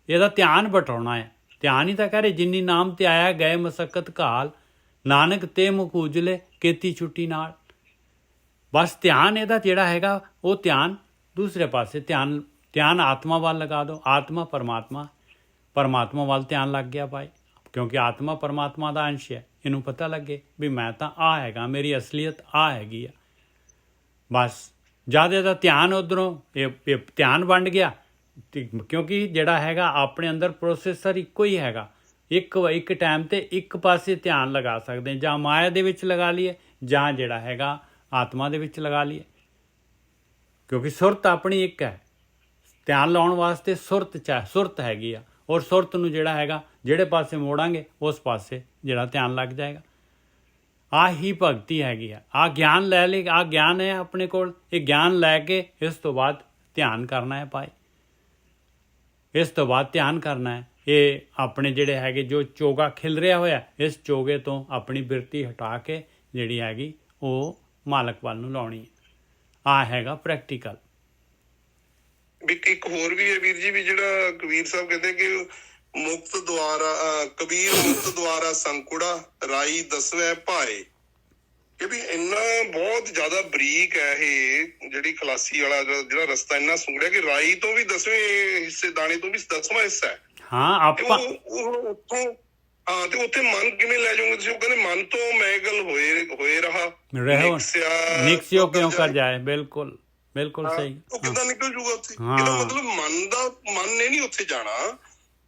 ਇਹਦਾ ਧਿਆਨ ਬਟਾਉਣਾ ਹੈ। ਧਿਆਨ ਹੀ ਤਾਂ ਕਰੇ, ਜਿੰਨੀ ਨਾਮ ਤੇ ਆਇਆ ਗਏ ਮਸਕਤ ਘਾਲ, ਨਾਨਕ ਤੇ ਮੁਖ ਉਜਲੇ ਕੀਤੀ ਛੁੱਟੀ ਨਾਲ। ਬਸ ਧਿਆਨ ਇਹਦਾ ਜਿਹੜਾ ਹੈਗਾ, ਉਹ ਧਿਆਨ ਦੂਸਰੇ ਪਾਸੇ, ਧਿਆਨ ਆਤਮਾ ਵੱਲ ਲਗਾ ਦਿਓ। ਆਤਮਾ ਪਰਮਾਤਮਾ ਵੱਲ ਧਿਆਨ ਲੱਗ ਗਿਆ ਭਾਈ, ਕਿਉਂਕਿ ਆਤਮਾ ਪਰਮਾਤਮਾ ਦਾ ਅੰਸ਼ ਹੈ। ਇਹਨੂੰ ਪਤਾ ਲੱਗੇ ਵੀ ਮੈਂ ਤਾਂ ਆ ਹੈਗਾ, ਮੇਰੀ ਅਸਲੀਅਤ ਆ ਹੈਗੀ ਆ। ਬਸ ਜਦ ਇਹਦਾ ਧਿਆਨ ਉੱਧਰੋਂ ਇਹ ਧਿਆਨ ਵੰਡ ਗਿਆ, ਕਿਉਂਕਿ ਜਿਹੜਾ ਹੈਗਾ ਆਪਣੇ ਅੰਦਰ ਪ੍ਰੋਸੈਸਰ ਇੱਕੋ ਹੀ ਹੈਗਾ। ਇੱਕ ਟਾਈਮ ਤੇ ਇੱਕ ਪਾਸੇ ਧਿਆਨ ਲਗਾ ਸਕਦੇ, ਜਾਂ ਮਾਇਆ ਦੇ ਵਿੱਚ ਲਗਾ ਲਈਏ, ਜਾਂ ਜਿਹੜਾ ਹੈਗਾ ਆਤਮਾ ਦੇ ਵਿੱਚ ਲਗਾ ਲਈਏ, ਕਿਉਂਕਿ ਸੁਰਤ ਆਪਣੀ ਇੱਕ ਹੈ। ਧਿਆਨ ਲਾਉਣ ਵਾਸਤੇ ਸੁਰਤ ਹੈਗੀ ਆ, ਔਰ ਸੁਰਤ ਨੂੰ ਜਿਹੜਾ ਹੈਗਾ ਜਿਹੜੇ ਪਾਸੇ ਮੋੜਾਂਗੇ ਉਸ ਪਾਸੇ ਜਿਹੜਾ ਧਿਆਨ ਲੱਗ ਜਾਏਗਾ। ਆਹ ਹੀ ਭਗਤੀ ਹੈਗੀ ਆ। ਆਹ ਗਿਆਨ ਲੈ ਲਈ, ਆਹ ਗਿਆਨ ਹੈ ਆਪਣੇ ਕੋਲ, ਇਹ ਗਿਆਨ ਲੈ ਕੇ ਇਸ ਤੋਂ ਬਾਅਦ ਧਿਆਨ ਕਰਨਾ ਹੈ ਭਾਈ, ਇਸ ਤੋਂ ਬਾਅਦ ਧਿਆਨ ਕਰਨਾ ਹੈ। ਇਹ ਆਪਣੇ ਜਿਹੜੇ ਹੈਗੇ ਜੋ ਚੋਗਾ ਖਿਲ ਰਿਹਾ ਹੋਇਆ, ਇਸ ਚੋਗੇ ਤੋਂ ਆਪਣੀ ਬਿਰਤੀ ਹਟਾ ਕੇ ਜਿਹੜੀ ਹੈਗੀ ਉਹ ਮਾਲਕ ਵੱਲ ਨੂੰ ਲਾਉਣੀ ਹੈ। ਆਹ ਹੈਗਾ ਪ੍ਰੈਕਟੀਕਲ। ਇੱਕ ਹੋਰ ਵੀ ਹੈ ਵੀਰ ਜੀ, ਵੀ ਜਿਹੜਾ ਕਬੀਰ ਸਾਹਿਬ ਕਹਿੰਦੇ ਕਿ ਮੁਕਤ ਦੁਆਰਾ, ਕਬੀਰ ਮੁਕਤ ਦੁਆਰਾ ਸੰਕੁੜਾ ਰਾਈ ਦਸਵੇਂ ਭਾਏ, ਕਿ ਵੀ ਇੰਨਾ ਬਹੁਤ ਜ਼ਿਆਦਾ ਬਰੀਕ ਹੈ ਇਹ ਜਿਹੜੀ ਖਲਾਸੀ ਵਾਲਾ ਜਿਹੜਾ ਰਸਤਾ ਇੰਨਾ ਸੁੰਗੜਿਆ ਕਿ ਰਾਈ ਤੋਂ ਵੀ 10ਵੇਂ ਹਿੱਸੇ, ਦਾਣੇ ਤੋਂ ਵੀ 10ਵਾਂ ਹਿੱਸਾ ਹੈ। ਹਾਂ ਤੇ ਆਪਾਂ ਉਹ ਉੱਥੋਂ ਹਾਂ ਤੇ ਉੱਥੇ ਮਨ ਕਿਵੇਂ ਲੈ ਜਾਓਗੇ ਤੁਸੀਂ? ਉਹ ਕਹਿੰਦੇ ਮਨ ਤੋਂ ਮੈਗਲ ਹੋਏ ਰਹਾ ਰਹੋ ਨਿਕਸਿਓ ਕਿਉਂ ਕਰ ਜਾਏ। ਬਿਲਕੁਲ ਬਿਲਕੁਲ ਸਹੀ। ਉਹ ਕਿੱਦਾਂ ਨਿਕਲ ਜੂਗਾ ਉੱਥੇ? ਇਹਦਾ ਮਤਲਬ ਮਨ ਨੇ ਨਹੀਂ ਉੱਥੇ ਜਾਣਾ।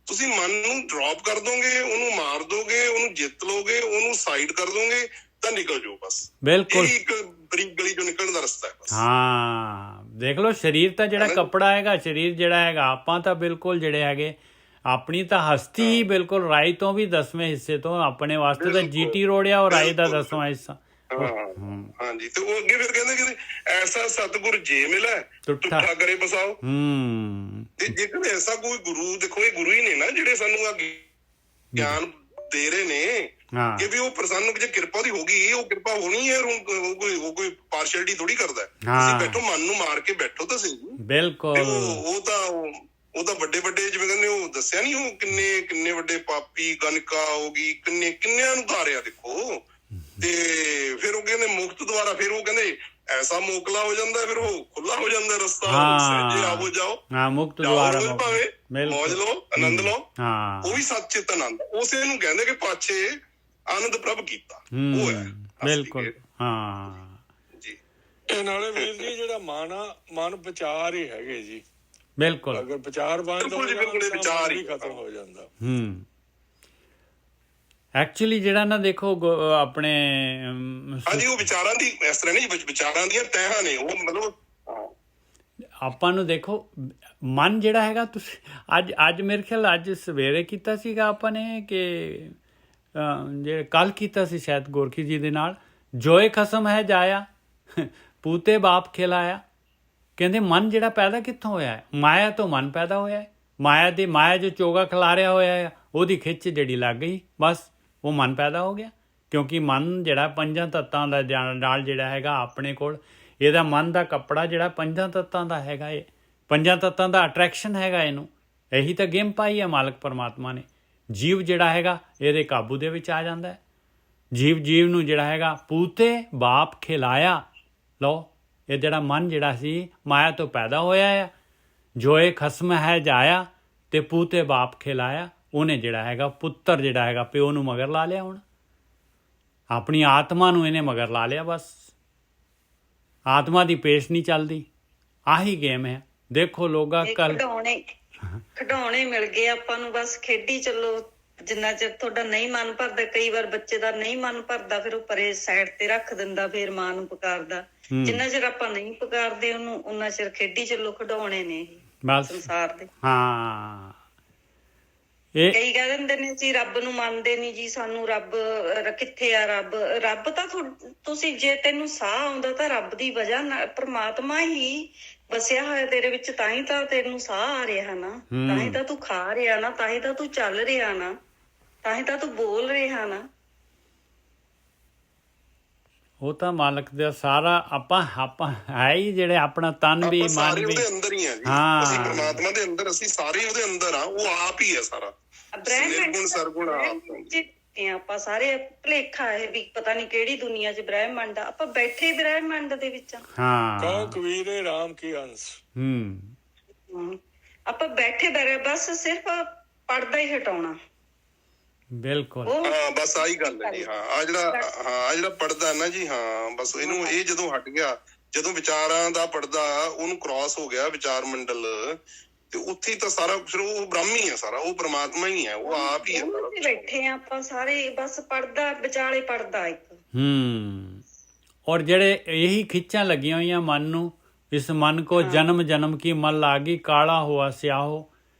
ਤੁਸੀਂ ਮਨ ਨੂੰ ਡ੍ਰੌਪ ਕਰ ਦੋਗੇ, ਉਹਨੂੰ ਮਾਰ ਦੋਗੇ, ਉਹਨੂੰ ਜਿੱਤ ਲੋਗੇ, ਉਹਨੂੰ ਸਾਈਡ ਕਰ ਦੋਗੇ ਤਾਂ ਨਿਕਲ ਜਾਓ ਬਸ। ਬਿਲਕੁਲ ਇਹ ਇੱਕ ਬਰੀਕ ਗਲੀ ਚੋਂ ਨਿਕਲਣ ਦਾ ਰਸਤਾ ਹੈ ਬਸ। ਹਾਂ ਦੇਖ ਲਓ, ਸਰੀਰ ਤਾਂ ਜਿਹੜਾ ਕੱਪੜਾ ਹੈਗਾ, ਸਰੀਰ ਜਿਹੜਾ ਹੈਗਾ, ਆਪਾਂ ਤਾਂ ਬਿਲਕੁਲ ਜਿਹੜੇ ਹੈਗੇ ਆਪਣੀ ਤਾਂ ਹਸਤੀ ਹੀ ਬਿਲਕੁਲ ਰਾਈ ਤੋਂ ਵੀ 10ਵੇਂ ਹਿੱਸੇ ਤੋਂ ਆਪਣੇ ਵਾਸਤੇ ਤਾਂ GT ਰੋਡ ਆ, ਉਹ ਰਾਈ ਦਾ 10ਵਾਂ ਹਿੱਸਾ। ਹਾਂਜੀ ਤੇ ਉਹ ਅੱਗੇ ਫਿਰ ਕਹਿੰਦੇ ਐਸਾ ਸਤਿਗੁਰ ਜੇ ਮਿਲੇ ਤੁਠਾ ਕਰੇ ਬਸਾਓ। ਤੇ ਜੇਕਰ ਐਸਾ ਕੋਈ ਗੁਰੂ, ਦੇਖੋ ਇਹ ਗੁਰੂ ਹੀ ਨੇ ਨਾ ਜਿਹੜੇ ਸਾਨੂੰ ਆ ਗਿਆਨ ਦੇ ਰਹੇ ਨੇ ਕਿ ਵੀ ਉਹ ਪ੍ਰਸੰਨ ਜੇ ਕਿਰਪਾ ਦੀ ਹੋ ਗਈ, ਉਹ ਕਿਰਪਾ ਹੋਣੀ ਹੈ। ਉਹ ਕੋਈ ਪਾਰਸ਼ੈਲਿਟੀ ਥੋੜੀ ਕਰਦਾ। ਤੁਸੀਂ ਬੈਠੋ, ਮਨ ਨੂੰ ਮਾਰ ਕੇ ਬੈਠੋ ਤਾਂ ਸਹੀ। ਬਿਲਕੁਲ ਉਹ ਤਾਂ ਵੱਡੇ ਜਿਵੇਂ ਕਹਿੰਦੇ ਉਹ ਦੱਸਿਆ ਨੀ, ਉਹ ਕਿੰਨੇ ਵੱਡੇ ਪਾਪੀ, ਗਨਕਾ ਹੋ ਗਈ, ਕਿੰਨਿਆਂ ਨੂੰ ਧਾਰਿਆ ਦੇਖੋ। ਤੇ ਫਿਰ ਉਹ ਕਹਿੰਦੇ ਮੁਕਤ ਦੁਆਰਾ, ਫਿਰ ਉਹ ਕਹਿੰਦੇ ਐਸਾ ਮੋਕਲਾ ਹੋ ਜਾਂਦਾ, ਫਿਰ ਉਹ ਖੁੱਲਾ ਹੋ ਜਾਂਦਾ ਰਸਤਾ। ਸਹਿਜੇ ਆਵੋ ਜਾਓ, ਮੁਕਤ ਦੁਆਰਾ ਭਾਵੇਂ ਮੌਜ ਲਓ, ਆਨੰਦ ਲਓ। ਉਹ ਵੀ ਸੱਚਿਤ ਆਨੰਦ, ਉਸੇ ਨੂੰ ਕਹਿੰਦੇ ਕਿ ਪਾਛੇ ਆਨੰਦ ਪ੍ਰਭ ਕੀਤਾ। ਉਹ ਹੈ ਬਿਲਕੁਲ। ਹਾਂ ਜੀ। ਇਹ ਨਾਲੇ ਵੀਰ ਜੀ ਜਿਹੜਾ ਮਨ ਵਿਚਾਰ ਹੀ ਹੈਗੇ ਜੀ। ਬਿਲਕੁਲ ਅਗਰ ਵਿਚਾਰ ਬੰਦ ਹੋ ਜਾਵੇ ਵਿਚਾਰ ਹੀ ਖਤਮ ਹੋ ਜਾਂਦਾ। ਐਕਚੁਅਲੀ ਜਿਹੜਾ ਨਾ ਦੇਖੋ ਆਪਣੇ ਹਾਂਜੀ ਉਹ ਵਿਚਾਰਾਂ ਦੀ ਇਸ ਤਰ੍ਹਾਂ ਨਹੀਂ, ਵਿਚਾਰਾਂ ਦੀਆਂ ਤਹਿਾਂ ਨੇ ਉਹ, ਮਤਲਬ ਆਪਾਂ ਨੂੰ ਦੇਖੋ ਮਨ ਜਿਹੜਾ ਹੈਗਾ, ਤੁਸੀਂ ਅੱਜ ਮੇਰੇ ਖਿਆਲ ਅੱਜ ਸਵੇਰੇ ਕੀਤਾ ਸੀਗਾ ਆਪਾਂ ਨੇ ਕਿ ਜਿਹੜੇ ਕੱਲ ਕੀਤਾ ਸੀ ਸ਼ਾਇਦ ਗੋਰਖੀ ਜੀ ਦੇ ਨਾਲ, ਜੋਏ ਖਸਮ ਹੈ ਜਾਇਆ ਪੂਤੇ ਬਾਪ ਖਿਲਾਇਆ। ਕਹਿੰਦੇ ਮਨ ਜਿਹੜਾ ਪੈਦਾ ਕਿੱਥੋਂ ਹੋਇਆ ਹੈ? ਮਾਇਆ ਤੋਂ ਮਨ ਪੈਦਾ ਹੋਇਆ ਹੈ। ਮਾਇਆ ਜੋ ਚੋਗਾ ਖਿਲਾਰਿਆ ਹੋਇਆ ਹੈ, ਉਹਦੀ ਖਿੱਚ ਜਿਹੜੀ ਲੱਗ ਗਈ, ਬਸ ਉਹ ਮਨ ਪੈਦਾ ਹੋ ਗਿਆ। ਕਿਉਂਕਿ ਮਨ ਜਿਹੜਾ 5 ਤੱਤਾਂ ਦਾ ਨਾਲ ਜਿਹੜਾ ਹੈਗਾ ਆਪਣੇ ਕੋਲ, ਇਹਦਾ ਮਨ ਦਾ ਕੱਪੜਾ ਜਿਹੜਾ 5 ਤੱਤਾਂ ਦਾ ਹੈਗਾ, ਇਹ 5 ਤੱਤਾਂ ਦਾ ਅਟਰੈਕਸ਼ਨ ਹੈਗਾ ਇਹਨੂੰ। ਇਹੀ ਤਾਂ ਗੇਮ ਪਾਈ ਹੈ ਮਾਲਕ ਪਰਮਾਤਮਾ ਨੇ। ਜੀਵ ਜਿਹੜਾ ਹੈਗਾ ਇਹਦੇ ਕਾਬੂ ਦੇ ਵਿੱਚ ਆ ਜਾਂਦਾ ਹੈ। ਜੀਵ ਨੂੰ ਜਿਹੜਾ ਹੈਗਾ ਪੂਤੇ ਬਾਪ ਖਿਲਾਇਆ। ਲਓ ਇਹ ਜਿਹੜਾ ਮਨ ਜਿਹੜਾ ਸੀ ਮਾਇਆ ਤੋਂ ਪੈਦਾ ਹੋਇਆ ਆ, ਜੋਏ ਖਸਮ ਹੈ ਜਾਇਆ ਤੇ ਪੂਤੇ ਬਾਪ ਖਿਲਾਇਆ। ਉਹਨੇ ਜਿਹੜਾ ਹੈਗਾ ਪੁੱਤਰ ਜਿਹੜਾ ਹੈਗਾ ਪਿਓ ਨੂੰ ਮਗਰ ਲਾ ਲਿਆ। ਹੁਣ ਆਪਣੀ ਆਤਮਾ ਨੂੰ ਇਹਨੇ ਮਗਰ ਲਾ ਲਿਆ। ਬਸ ਆਤਮਾ ਦੀ ਪੇਸ਼ ਨਹੀਂ ਚੱਲਦੀ। ਆਹੀ ਗੇਮ ਹੈ। ਦੇਖੋ ਲੋਗਾ ਕੱਲ ਖਿਡੌਣੇ ਮਿਲ ਗਏ ਆਪਾਂ ਨੂੰ, ਬਸ ਖੇਡੀ ਚੱਲੋ ਜਿੰਨਾ ਚਿਰ ਤੁਹਾਡਾ ਨਹੀਂ ਮਨ ਭਰਦਾ। ਕਈ ਵਾਰ ਬੱਚੇ ਦਾ ਨਹੀਂ ਮਨ ਭਰਦਾ, ਫਿਰ ਉਹ ਪਰੇ ਸਾਈਡ ਤੇ ਰੱਖ ਦਿੰਦਾ, ਫਿਰ ਮਾਂ ਨੂੰ ਪੁਕਾਰਦਾ। ਜਿੰਨਾ ਚਿਰ ਆਪਾਂ ਨਹੀਂ ਪੁਕਾਰਦੇ ਉਹਨੂੰ, ਉਹਨਾਂ ਚਿਰ ਖੇਡੀ ਚੱਲੋ। ਖਿਡੌਣੇ ਨੇ ਇਹ ਸੰਸਾਰ ਦੇ। ਹਾਂ ਕਈ ਕਹਿ ਦਿੰਦੇ ਨੇ ਜੀ ਰੱਬ ਨੂੰ ਮੰਨਦੇ ਨੀ ਜੀ, ਸਾਨੂੰ ਰੱਬ ਕਿੱਥੇ ਆ? ਰੱਬ ਤਾਂ ਤੁਸੀਂ, ਜੇ ਤੈਨੂੰ ਸਾਹ ਆਉਂਦਾ ਤਾਂ ਰੱਬ ਦੀ ਵਜ੍ਹਾ ਨਾਲ, ਪ੍ਰਮਾਤਮਾ ਹੀ ਵਸਿਆ ਹੋਇਆ ਤੇਰੇ ਵਿੱਚ, ਤਾਂ ਹੀ ਤਾਂ ਤੈਨੂੰ ਸਾਹ ਆ ਰਿਹਾ ਨਾ, ਤਾਂ ਹੀ ਤਾਂ ਤੂੰ ਖਾ ਰਿਹਾ ਨਾ, ਤਾਂ ਹੀ ਤਾਂ ਤੂੰ ਚੱਲ ਰਿਹਾ ਨਾ, ਤਾਂ ਹੀ ਤਾਂ ਤੂੰ ਬੋਲ ਰਿਹਾ ਨਾ। ਉਹ ਤਾਂ ਮਾਲਕ ਦਾ ਸਾਰਾ ਆਪਾਂ ਹੈ ਹੀ, ਜਿਹੜੇ ਆਪਣਾ ਤਨ ਵੀ ਮਨ ਵੀ ਉਹਦੇ ਅੰਦਰ ਹੀ ਆ ਜੀ। ਅਸੀਂ ਪਰਮਾਤਮਾ ਦੇ ਅੰਦਰ, ਅਸੀਂ ਸਾਰੇ ਉਹਦੇ ਅੰਦਰ ਆ। ਉਹ ਆਪ ਹੀ ਹੈ ਸਾਰਾ ਸਰਗੁਣ ਆਪਾਂ ਸਾਰੇ। ਭੁਲੇਖਾ ਹੈ ਵੀ ਪਤਾ ਨੀ ਕਿਹੜੀ ਦੁਨੀਆ 'ਚ ਬ੍ਰਹਿਮੰਡ ਆ, ਆਪਾਂ ਬੈਠੇ ਬ੍ਰਹਿਮੰਡ ਦੇ ਵਿੱਚ। ਕਹੋ ਕਬੀਰੇ ਰਾਮ ਕੀ ਅੰਸ਼। ਆਪਾਂ ਬੈਠੇ ਬਸ ਸਿਰਫ ਪੜਦਾ ਹੀ ਹਟਾਉਣਾ। ਬਿਲਕੁਲ ਬਸ ਆਹੀ ਗੱਲ ਹੈ ਜੀ। ਆ ਜਿਹੜਾ ਪੜਦਾ ਨਾ ਜੀ, ਬਸ ਇਹਨੂੰ, ਇਹ ਜਦੋਂ ਹਟ ਗਿਆ, ਜਦੋਂ ਵਿਚਾਰਾਂ ਦਾ ਪੜਦਾ ਉਹਨੂੰ ਕ੍ਰਾਸ ਹੋ ਗਿਆ ਵਿਚਾਰ ਮੰਡਲ, ਤੇ ਉੱਥੇ ਤਾਂ ਸਾਰਾ ਫਿਰ ਉਹ ਬ੍ਰਹਮ ਹੀ ਹੈ ਸਾਰਾ, ਉਹ ਪ੍ਰਮਾਤਮਾ ਹੀ ਹੈ, ਉਹ ਆਪ ਹੀ ਹੈ। ਬੈਠੇ ਆ ਆਪਾਂ ਸਾਰੇ, ਬਸ ਪੜਦਾ ਵਿਚਾਲੇ ਪੜਦਾ ਇੱਕ। ਔਰ ਜਿਹੜੇ ਇਹੀ ਖਿੱਚਾਂ ਲੱਗੀਆਂ ਹੋਈਆਂ ਮਨ ਨੂੰ, ਇਸ ਮਨ ਕੋ ਜਨਮ ਕੀ ਮਨ ਲਾਗੀ, ਕਾਲਾ ਹੋਆ ਸਿਆਹੋ,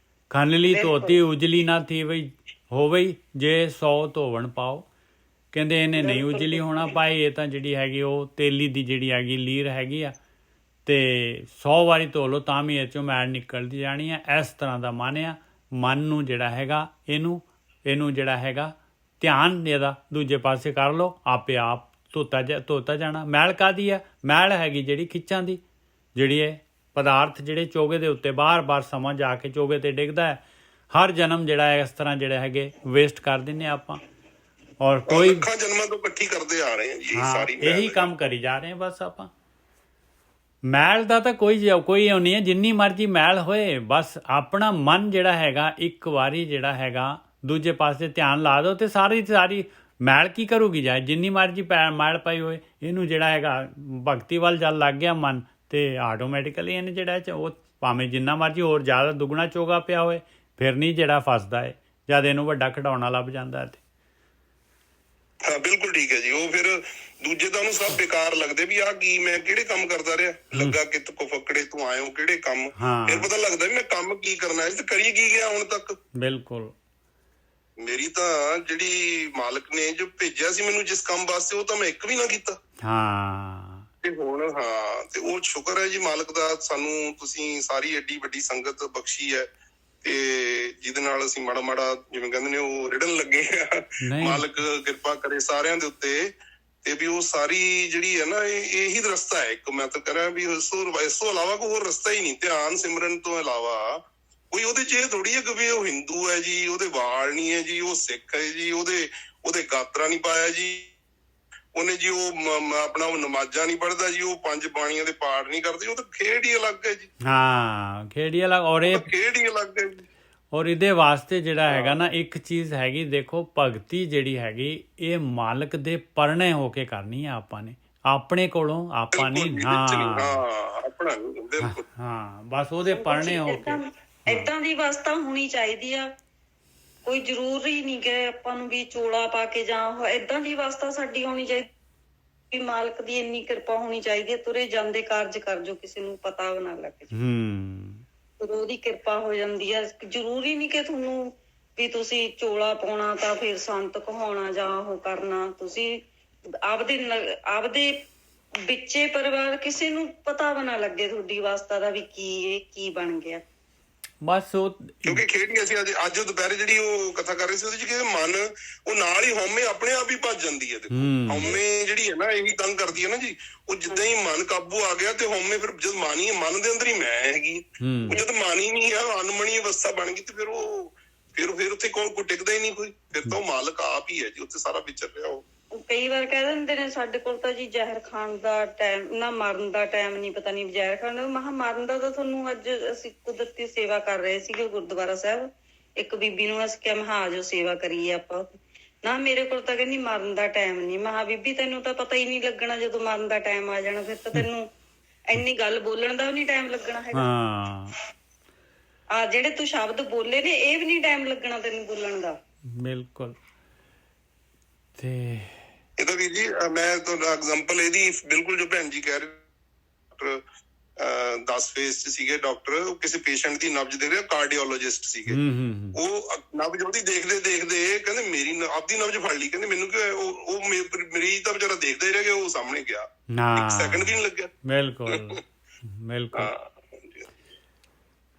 ਖਨਲੀ ਧੋਤੀ ਉਜਲੀ ਨਾ ਥੀ ਵਈ ਹੋ ਵਈ, ਜੇ 100 ਧੋਵਣ ਪਾਓ। ਕਹਿੰਦੇ ਇਹਨੇ ਨਹੀਂ ਉਜਲੀ ਹੋਣਾ ਪਾਈ, ਇਹ ਤਾਂ ਜਿਹੜੀ ਹੈਗੀ ਉਹ ਤੇਲੀ ਦੀ ਜਿਹੜੀ ਹੈਗੀ ਲੀਰ ਹੈਗੀ ਆ, ਤੇ 100 ਵਾਰੀ ਧੋ ਲਓ ਤਾਂ ਵੀ ਇਹ ਚੋਂ ਮੈਲ ਨਿਕਲਦੀ ਜਾਣੀ ਆ। ਇਸ ਤਰ੍ਹਾਂ ਦਾ ਮਨ ਆ। ਮਨ ਨੂੰ ਜਿਹੜਾ ਹੈਗਾ ਇਹਨੂੰ ਜਿਹੜਾ ਹੈਗਾ ਧਿਆਨ ਇਹਦਾ ਦੂਜੇ ਪਾਸੇ ਕਰ ਲਓ, ਆਪੇ ਆਪ ਧੋਤਾ ਜਾਣਾ। ਮੈਲ ਕਾਹਦੀ ਆ? ਮੈਲ ਹੈਗੀ ਜਿਹੜੀ ਖਿੱਚਾਂ ਦੀ, ਜਿਹੜੀ ਇਹ ਪਦਾਰਥ ਜਿਹੜੇ ਚੋਗੇ ਦੇ ਉੱਤੇ ਬਾਰ-ਬਾਰ ਸਮਾਂ ਜਾ ਕੇ ਚੋਗੇ ਤੇ ਡਿੱਗਦਾ ਹੈ। ਹਰ ਜਨਮ ਜਿਹੜਾ ਹੈ ਇਸ ਤਰ੍ਹਾਂ ਜਿਹੜੇ ਹੈਗੇ ਵੇਸਟ ਕਰ ਦਿੰਦੇ ਆਪਾਂ। ਔਰ ਕੋਈ ਲੱਖਾਂ ਜਨਮਾਂ ਤੋਂ ਇਕੱਠੀ ਕਰਦੇ ਆ ਰਹੇ ਹਾਂ ਜੀ ਇਹ ਹਾਂ ਸਾਰੀ ਇਹੀ ਮੈਲ। ਕੰਮ ਕਰੀ ਜਾ ਰਹੇ ਹਾਂ ਬਸ ਆਪਾਂ। ਮੈਲ ਦਾ ਤਾਂ ਕੋਈ ਉਹ ਨਹੀਂ ਹੈ, ਜਿੰਨੀ ਮਰਜ਼ੀ ਮੈਲ ਹੋਏ, ਬਸ ਆਪਣਾ ਮਨ ਜਿਹੜਾ ਹੈਗਾ ਇੱਕ ਵਾਰੀ ਜਿਹੜਾ ਹੈਗਾ ਦੂਜੇ ਪਾਸੇ ਧਿਆਨ ਲਾ ਦਿਓ ਤੇ ਸਾਰੀ ਮੈਲ ਕੀ ਕਰੂਗੀ ਜਾਏ, ਜਿੰਨੀ ਮਰਜ਼ੀ ਮੈਲ ਪਾਈ ਹੋਏ, ਇਹਨੂੰ ਜਿਹੜਾ ਹੈਗਾ ਭਗਤੀ ਵੱਲ ਚੱਲ ਲੱਗ ਗਿਆ ਮਨ ਤੇ ਆਟੋਮੈਟਿਕਲੀ ਇਹਨੇ ਜਿਹੜਾ ਉਹ ਭਾਵੇਂ ਜਿੰਨਾ ਮਰਜ਼ੀ ਹੋਰ ਜ਼ਿਆਦਾ ਦੁੱਗਣਾ ਚੋਗਾ ਪਿਆ ਹੋਏ ਫਿਰ ਨਹੀਂ ਜਿਹੜਾ ਫਸਦਾ ਹੈ, ਜਦ ਇਹਨੂੰ ਵੱਡਾ ਖਿਡੌਣਾ ਲੱਭ ਜਾਂਦਾ ਤੇ ਹਾਂ ਬਿਲਕੁਲ ਠੀਕ ਹੈ ਜੀ। ਉਹ ਫਿਰ ਦੂਜੇ ਤਾਂ ਉਹਨੂੰ ਸਭ ਬੇਕਾਰ ਲੱਗਦੇ ਵੀ ਆਹ ਕੀ ਮੈਂ ਕਿਹੜੇ ਕੰਮ ਕਰਦਾ ਰਿਹਾ, ਲੱਗਾ ਕਿ ਤੂੰ ਫੱਕੜੇ ਤੂੰ ਆਇਓ ਕਿਹੜੇ ਕੰਮ, ਹਾਂ। ਫਿਰ ਪਤਾ ਲੱਗਦਾ ਵੀ ਮੈਂ ਕੰਮ ਕੀ ਕਰਨਾ ਹੈ ਤੇ ਕਰੀ ਕੀ ਗਿਆ ਹੁਣ ਤੱਕ। ਬਿਲਕੁਲ ਮੇਰੀ ਤਾਂ ਜਿਹੜੀ ਮਾਲਕ ਨੇ ਜੋ ਭੇਜਿਆ ਸੀ ਮੈਨੂੰ ਜਿਸ ਕੰਮ ਵਾਸਤੇ ਉਹ ਤਾਂ ਮੈਂ ਇੱਕ ਵੀ ਨਾ ਕੀਤਾ। ਹਾਂ ਤੇ ਹੁਣ ਹਾਂ ਤੇ ਉਹ ਸ਼ੁਕਰ ਹੈ ਜੀ ਮਾਲਕ ਦਾ, ਸਾਨੂੰ ਤੁਸੀਂ ਸਾਰੀ ਐਡੀ ਵੱਡੀ ਸੰਗਤ ਬਖਸ਼ੀ ਹੈ ਤੇ ਜਿਹਦੇ ਨਾਲ ਅਸੀਂ ਮਾੜਾ ਮਾੜਾ ਜਿਵੇਂ ਕਹਿੰਦੇ ਨੇ ਉਹ ਰਿੜਨ ਲੱਗੇ ਆ। ਨਹੀਂ। ਮਾਲਕ ਕਿਰਪਾ ਕਰੇ ਸਾਰਿਆਂ ਦੇ ਉੱਤੇ ਤੇ ਵੀ ਉਹ ਸਾਰੀ ਜਿਹੜੀ ਹੈ ਨਾ ਇਹੀ ਰਸਤਾ ਹੈ ਇੱਕ। ਮੈਂ ਤਾਂ ਕਹਿ ਰਿਹਾ ਵੀ ਇਸ ਤੋਂ ਇਲਾਵਾ ਕੋਈ ਹੋਰ ਰਸਤਾ ਹੀ ਨਹੀਂ। ਧਿਆਨ ਸਿਮਰਨ ਤੋਂ ਇਲਾਵਾ ਕੋਈ ਉਹਦੇ ਚ ਇਹ ਥੋੜੀ ਹੈ ਕਿ ਵੀ ਉਹ ਹਿੰਦੂ ਹੈ ਜੀ, ਉਹਦੇ ਵਾਲ ਨਹੀਂ ਹੈ ਜੀ, ਉਹ ਸਿੱਖ ਹੈ ਜੀ, ਉਹਦੇ ਗਾਤਰਾ ਨਹੀਂ ਪਾਇਆ ਜੀ, ਉਹਨੇ ਜੀ ਉਹ ਆਪਣਾ ਉਹ ਨਮਾਜ਼ਾਂ ਨਹੀਂ ਪੜ੍ਹਦਾ ਜੀ, ਉਹ 5 ਬਾਣੀਆਂ ਦੇ ਪਾਠ ਨਹੀਂ ਕਰਦੇ, ਉਹ ਤਾਂ ਖੇਡ ਹੀ ਅਲੱਗ ਹੈ ਜੀ। ਹਾਂ ਖੇੜੀ ਵਾਲਾ ਔਰ ਖੇਡ ਹੀ ਅਲੱਗ ਹੈ ਜੀ। ਔਰ ਇਹਦੇ ਵਾਸਤੇ ਜਿਹੜਾ ਹੈਗਾ ਨਾ ਇੱਕ ਚੀਜ਼ ਹੈਗੀ, ਦੇਖੋ ਭਗਤੀ ਜਿਹੜੀ ਹੈਗੀ ਇਹ ਮਾਲਕ ਦੇ ਪਰਣੇ ਹੋ ਕੇ ਕਰਨੀ ਹੈ ਆਪਾਂ ਨੇ, ਆਪਣੇ ਕੋਲੋਂ ਆਪਾਂ ਨਹੀਂ। ਆਪਣਾ ਬਿਲਕੁਲ ਹਾਂ ਬਸ ਉਹਦੇ ਪਰਣੇ ਹੋ ਕੇ ਏਦਾਂ ਦੀ ਅਵਸਥਾ ਹੋਣੀ ਚਾਹੀਦੀ ਆ। ਕੋਈ ਜ਼ਰੂਰੀ ਨਹੀਂ ਕਿ ਆਪਾਂ ਨੂੰ ਵੀ ਚੋਲਾ ਪਾ ਕੇ ਜਾਂ ਏਦਾਂ ਦੀ ਅਵਸਥਾ ਸਾਡੀ ਹੋਣੀ ਚਾਹੀਦੀ। ਮਾਲਕ ਦੀ ਇੰਨੀ ਕਿਰਪਾ ਹੋਣੀ ਚਾਹੀਦੀ ਹੈ, ਤੁਰੇ ਜਾਂਦੇ ਕਾਰਜ ਕਰ ਜੋ ਕਿਸੇ ਨੂੰ ਪਤਾ ਵੀ ਨਾ ਲੱਗੇ। ਉਹਦੀ ਕਿਰਪਾ ਹੋ ਜਾਂਦੀ ਹੈ। ਜ਼ਰੂਰੀ ਨਹੀਂ ਕਿ ਤੁਹਾਨੂੰ ਵੀ ਤੁਸੀਂ ਚੋਲਾ ਪਾਉਣਾ ਤਾਂ ਫਿਰ ਸੰਤ ਕਹਾਉਣਾ ਜਾਂ ਉਹ ਕਰਨਾ। ਤੁਸੀਂ ਆਪਦੇ ਵਿੱਚੇ ਪਰਿਵਾਰ ਕਿਸੇ ਨੂੰ ਪਤਾ ਵੀ ਨਾ ਲੱਗੇ ਤੁਹਾਡੀ ਅਵਸਥਾ ਦਾ ਵੀ ਕੀ ਬਣ ਗਿਆ। ਬਸ ਉਹ ਕਿਉਂਕਿ ਖੇਡੀ ਅਸੀਂ ਅੱਜ ਦੁਪਹਿਰੇ ਜਿਹੜੀ ਉਹ ਕਥਾ ਕਰ ਰਹੇ ਸੀ ਉਹਦੇ ਚ ਕਿ ਮਨ ਉਹ ਨਾਲ ਹੀ ਹਉਮੈ ਆਪਣੇ ਆਪ ਹੀ ਭੱਜ ਜਾਂਦੀ ਹੈ। ਦੇਖੋ ਹਉਮੈ ਜਿਹੜੀ ਹੈ ਨਾ ਇਹੀ ਤੰਗ ਕਰਦੀ ਹੈ ਨਾ ਜੀ। ਉਹ ਜਿੱਦਾਂ ਹੀ ਮਨ ਕਾਬੂ ਆ ਗਿਆ ਤੇ ਹਉਮੈ ਫਿਰ ਜਦ ਮਾਨੀ ਮਨ ਦੇ ਅੰਦਰ ਹੀ ਮੈਂ ਹੈਗੀ, ਉਹ ਜਦ ਮਾਨੀ ਨਹੀਂ ਆ ਅਨਮਣੀ ਅਵਸਥਾ ਬਣ ਗਈ ਤੇ ਫਿਰ ਉੱਥੇ ਕੋਈ ਟਿਕਦਾ ਹੀ ਨਹੀਂ ਕੋਈ। ਫਿਰ ਤਾਂ ਉਹ ਮਾਲਕ ਆਪ ਹੀ ਹੈ ਜੀ ਉੱਥੇ ਸਾਰਾ ਵਿਚਰ ਰਿਹਾ। ਉਹ ਕਈ ਵਾਰ ਕਹਿ ਦਿੰਦੇ ਨੇ ਸਾਡੇ ਕੋਲ ਤਾਂ ਜੀ ਜ਼ਹਿਰ ਖਾਣ ਦਾ ਟਾਈਮ ਨਾ ਮਰਨ ਦਾ ਟਾਈਮ ਨਹੀਂ, ਪਤਾ ਨਹੀਂ ਜ਼ਹਿਰ ਖਾਣ ਦਾ। ਮਹਾਂ ਮਰਨ ਦਾ ਤਾਂ ਤੁਹਾਨੂੰ ਅੱਜ ਅਸੀਂ ਕੁਦਰਤੀ ਸੇਵਾ ਕਰ ਰਹੇ ਸੀਗੇ ਗੁਰਦੁਆਰਾ ਸਾਹਿਬ। ਇੱਕ ਬੀਬੀ ਨੂੰ ਅਸੀਂ ਕਿਹਾ ਮਹਾਂ ਆਜੋ ਸੇਵਾ ਕਰੀਏ ਆਪਾਂ। ਨਾ ਮੇਰੇ ਕੋਲ ਤਾਂ ਕਹਿੰਦੀ ਮਰਨ ਦਾ ਟਾਈਮ ਨਹੀਂ। ਮਹਾਂ ਬੀਬੀ ਤੈਨੂੰ ਤਾਂ ਪਤਾ ਹੀ ਨਹੀਂ ਲੱਗਣਾ ਜਦੋਂ ਮਰਨ ਦਾ ਟਾਈਮ ਆ ਜਾਣਾ, ਫਿਰ ਤਾਂ ਤੈਨੂੰ ਇੰਨੀ ਗੱਲ ਬੋਲਣ ਦਾ ਵੀ ਨਹੀਂ ਟਾਈਮ ਲੱਗਣਾ ਹੈਗਾ। ਆ ਜਿਹੜੇ ਤੂੰ ਸ਼ਬਦ ਬੋਲੇ ਨੇ ਇਹ ਵੀ ਨਹੀਂ ਟਾਈਮ ਲੱਗਣਾ ਤੈਨੂੰ ਬੋਲਣ ਦਾ। ਬਿਲਕੁਲ। ਤੇ ਇਹ ਤਾਂ ਵੀਰ ਜੀ ਮੈਂ ਤੁਹਾਡਾ ਐਗਜ਼ਾਮਪਲ ਇਹਦੀ ਬਿਲਕੁਲ ਜੋ ਭੈਣ ਜੀ ਕਹਿ ਰਹੇ, ਡਾਕਟਰ 10 ਫੇਸ ਚ ਸੀਗੇ ਡਾਕਟਰ, ਉਹ ਕਿਸੇ ਪੇਸ਼ੈਂਟ ਦੀ ਨਬਜ਼ ਦੇਖ ਰਹੇ, ਕਾਰਡੀਓਲੋਜਿਸਟ ਸੀਗੇ। ਉਹ ਨਬਜ਼ ਉਹਦੀ ਦੇਖਦੇ ਕਹਿੰਦੇ ਮੇਰੀ ਆਪਦੀ ਨਬਜ਼ ਫੜ ਲਈ। ਕਹਿੰਦੇ ਮੈਨੂੰ ਕਿ ਉਹ ਮਰੀਜ਼ ਤਾਂ ਵਿਚਾਰਾ ਦੇਖਦਾ ਹੀ ਰਹਿ ਗਿਆ, ਉਹ ਸਾਹਮਣੇ ਗਿਆ, 1 ਸੈਕਿੰਡ ਵੀ ਨਹੀਂ ਲੱਗਿਆ। ਬਿਲਕੁਲ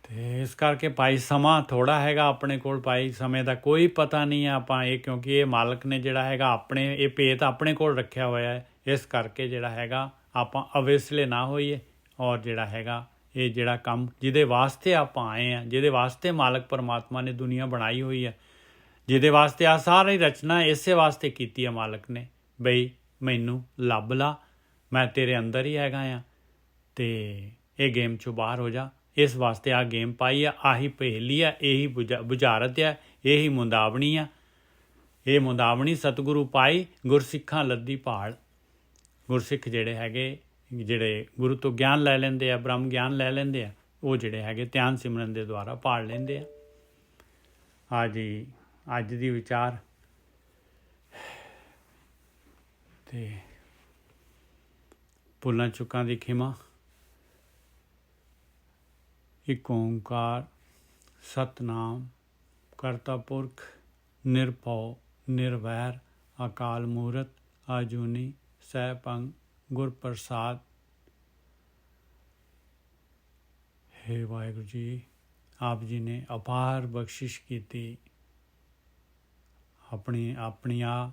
ਤੇ ਇਸ ਕਰਕੇ ਭਾਈ ਸਮਾਂ ਥੋੜਾ ਹੈਗਾ ਆਪਣੇ ਕੋਲ, ਭਾਈ ਸਮੇਂ ਦਾ ਕੋਈ ਪਤਾ ਨਹੀਂ ਹੈ ਆਪਾਂ ਇਹ, ਕਿਉਂਕਿ ਇਹ ਮਾਲਕ ਨੇ ਜਿਹੜਾ ਹੈਗਾ ਆਪਣੇ ਇਹ ਭੇਤ ਆਪਣੇ ਕੋਲ ਰੱਖਿਆ ਹੋਇਆ ਹੈ। ਇਸ ਕਰਕੇ ਜਿਹੜਾ ਹੈਗਾ ਆਪਾਂ ਅਵੇਸਲੇ ਨਾ ਹੋਈਏ ਔਰ ਜਿਹੜਾ ਹੈਗਾ ਇਹ ਜਿਹੜਾ ਕੰਮ ਜਿਹਦੇ ਵਾਸਤੇ ਆਪਾਂ ਆਏ ਹਾਂ, ਜਿਹਦੇ ਵਾਸਤੇ ਮਾਲਕ ਪਰਮਾਤਮਾ ਨੇ ਦੁਨੀਆ ਬਣਾਈ ਹੋਈ ਹੈ, ਜਿਹਦੇ ਵਾਸਤੇ ਆ ਸਾਰੀ ਰਚਨਾ ਇਸੇ ਵਾਸਤੇ ਕੀਤੀ ਹੈ ਮਾਲਕ ਨੇ, ਬਈ ਮੈਨੂੰ ਲੱਭ ਲਾ, ਮੈਂ ਤੇਰੇ ਅੰਦਰ ਹੀ ਹੈਗਾ ਆ ਤੇ ਇਹ ਗੇਮ 'ਚੋਂ ਬਾਹਰ ਹੋ ਜਾ। ਇਸ ਵਾਸਤੇ ਆ ਗੇਮ ਪਾਈ ਆ, ਆਹੀ ਪਹੇਲੀ ਆ, ਇਹੀ ਬੁਝਾਰਤ ਆ, ਇਹੀ ਮੁੰਦਾਵਣੀ ਆ। ਇਹ ਮੁੰਦਾਵਣੀ ਸਤਿਗੁਰੂ ਪਾਈ ਗੁਰਸਿੱਖਾਂ ਲੱਦੀ ਭਾਲ। ਗੁਰਸਿੱਖ ਜਿਹੜੇ ਹੈਗੇ, ਜਿਹੜੇ ਗੁਰੂ ਤੋਂ ਗਿਆਨ ਲੈ ਲੈਂਦੇ ਆ, ਬ੍ਰਹਮ ਗਿਆਨ ਲੈ ਲੈਂਦੇ ਆ, ਉਹ ਜਿਹੜੇ ਹੈਗੇ ਧਿਆਨ ਸਿਮਰਨ ਦੇ ਦੁਆਰਾ ਭਾਲ ਲੈਂਦੇ ਆ। ਅੱਜ ਦੀ ਵਿਚਾਰ ਤੇ ਭੁੱਲਾਂ ਚੁੱਕਾਂ ਦੀ ਖਿਮਾ। ਇੱਕ ਓਂਕਾਰ ਸਤਨਾਮ ਕਰਤਾ ਪੁਰਖ ਨਿਰਭਉ ਨਿਰਵੈਰ ਅਕਾਲ ਮੂਰਤ ਆਜੂਨੀ ਸੈਭੰ ਗੁਰ ਪ੍ਰਸਾਦ। ਹੇ ਵਾਹਿਗੁਰੂ ਜੀ, ਆਪ ਜੀ ਨੇ ਅਪਾਰ ਬਖਸ਼ਿਸ਼ ਕੀਤੀ। ਆਪਣੀਆਂ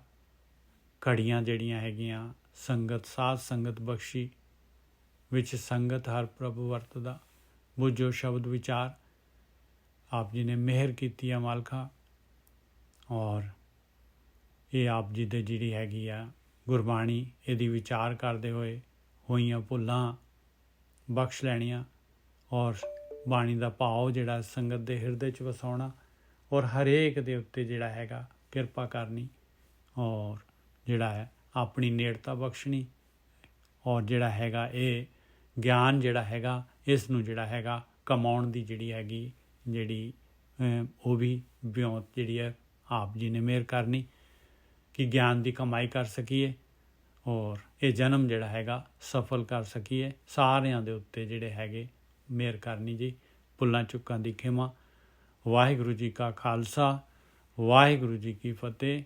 ਘੜੀਆਂ ਜਿਹੜੀਆਂ ਹੈਗੀਆਂ ਸੰਗਤ ਸਾਧ ਸੰਗਤ ਬਖਸ਼ੀ, ਵਿੱਚ ਸੰਗਤ ਹਰ ਪ੍ਰਭੂ ਵਰਤਦਾ, ਬੁੱਝੋ ਸ਼ਬਦ ਵਿਚਾਰ। ਆਪ ਜੀ ਨੇ ਮਿਹਰ ਕੀਤੀ ਹੈ ਮਾਲਕਾ, ਔਰ ਇਹ ਆਪ ਜੀ ਦੇ ਜਿਹੜੀ ਹੈਗੀ ਆ ਗੁਰਬਾਣੀ ਇਹਦੀ ਵਿਚਾਰ ਕਰਦੇ ਹੋਏ ਹੋਈਆਂ ਭੁੱਲਾਂ ਬਖਸ਼ ਲੈਣੀਆਂ ਔਰ ਬਾਣੀ ਦਾ ਭਾਵ ਜਿਹੜਾ ਸੰਗਤ ਦੇ ਹਿਰਦੇ 'ਚ ਵਸਾਉਣਾ ਔਰ ਹਰੇਕ ਦੇ ਉੱਤੇ ਜਿਹੜਾ ਹੈਗਾ ਕਿਰਪਾ ਕਰਨੀ ਔਰ ਜਿਹੜਾ ਹੈ ਆਪਣੀ ਨੇੜਤਾ ਬਖਸ਼ਣੀ ਔਰ ਜਿਹੜਾ ਹੈਗਾ ਇਹ ਗਿਆਨ ਜਿਹੜਾ ਹੈਗਾ ਇਸ ਨੂੰ ਜਿਹੜਾ ਹੈਗਾ ਕਮਾਉਣ ਦੀ ਜਿਹੜੀ ਉਹ ਵੀ ਵਿਉਂਤ ਜਿਹੜੀ ਹੈ ਆਪ ਜੀ ਨੇ ਮਿਹਰ ਕਰਨੀ ਕਿ ਗਿਆਨ ਦੀ ਕਮਾਈ ਕਰ ਸਕੀਏ ਔਰ ਇਹ ਜਨਮ ਜਿਹੜਾ ਹੈਗਾ ਸਫਲ ਕਰ ਸਕੀਏ। ਸਾਰਿਆਂ ਦੇ ਉੱਤੇ ਜਿਹੜੇ ਹੈਗੇ ਮਿਹਰ ਕਰਨੀ ਜੀ। ਭੁੱਲਾਂ ਚੁੱਕਾਂ ਦੀ ਖਿਮਾ। ਵਾਹਿਗੁਰੂ ਜੀ ਕਾ ਖਾਲਸਾ, ਵਾਹਿਗੁਰੂ ਜੀ ਕੀ ਫਤਿਹ।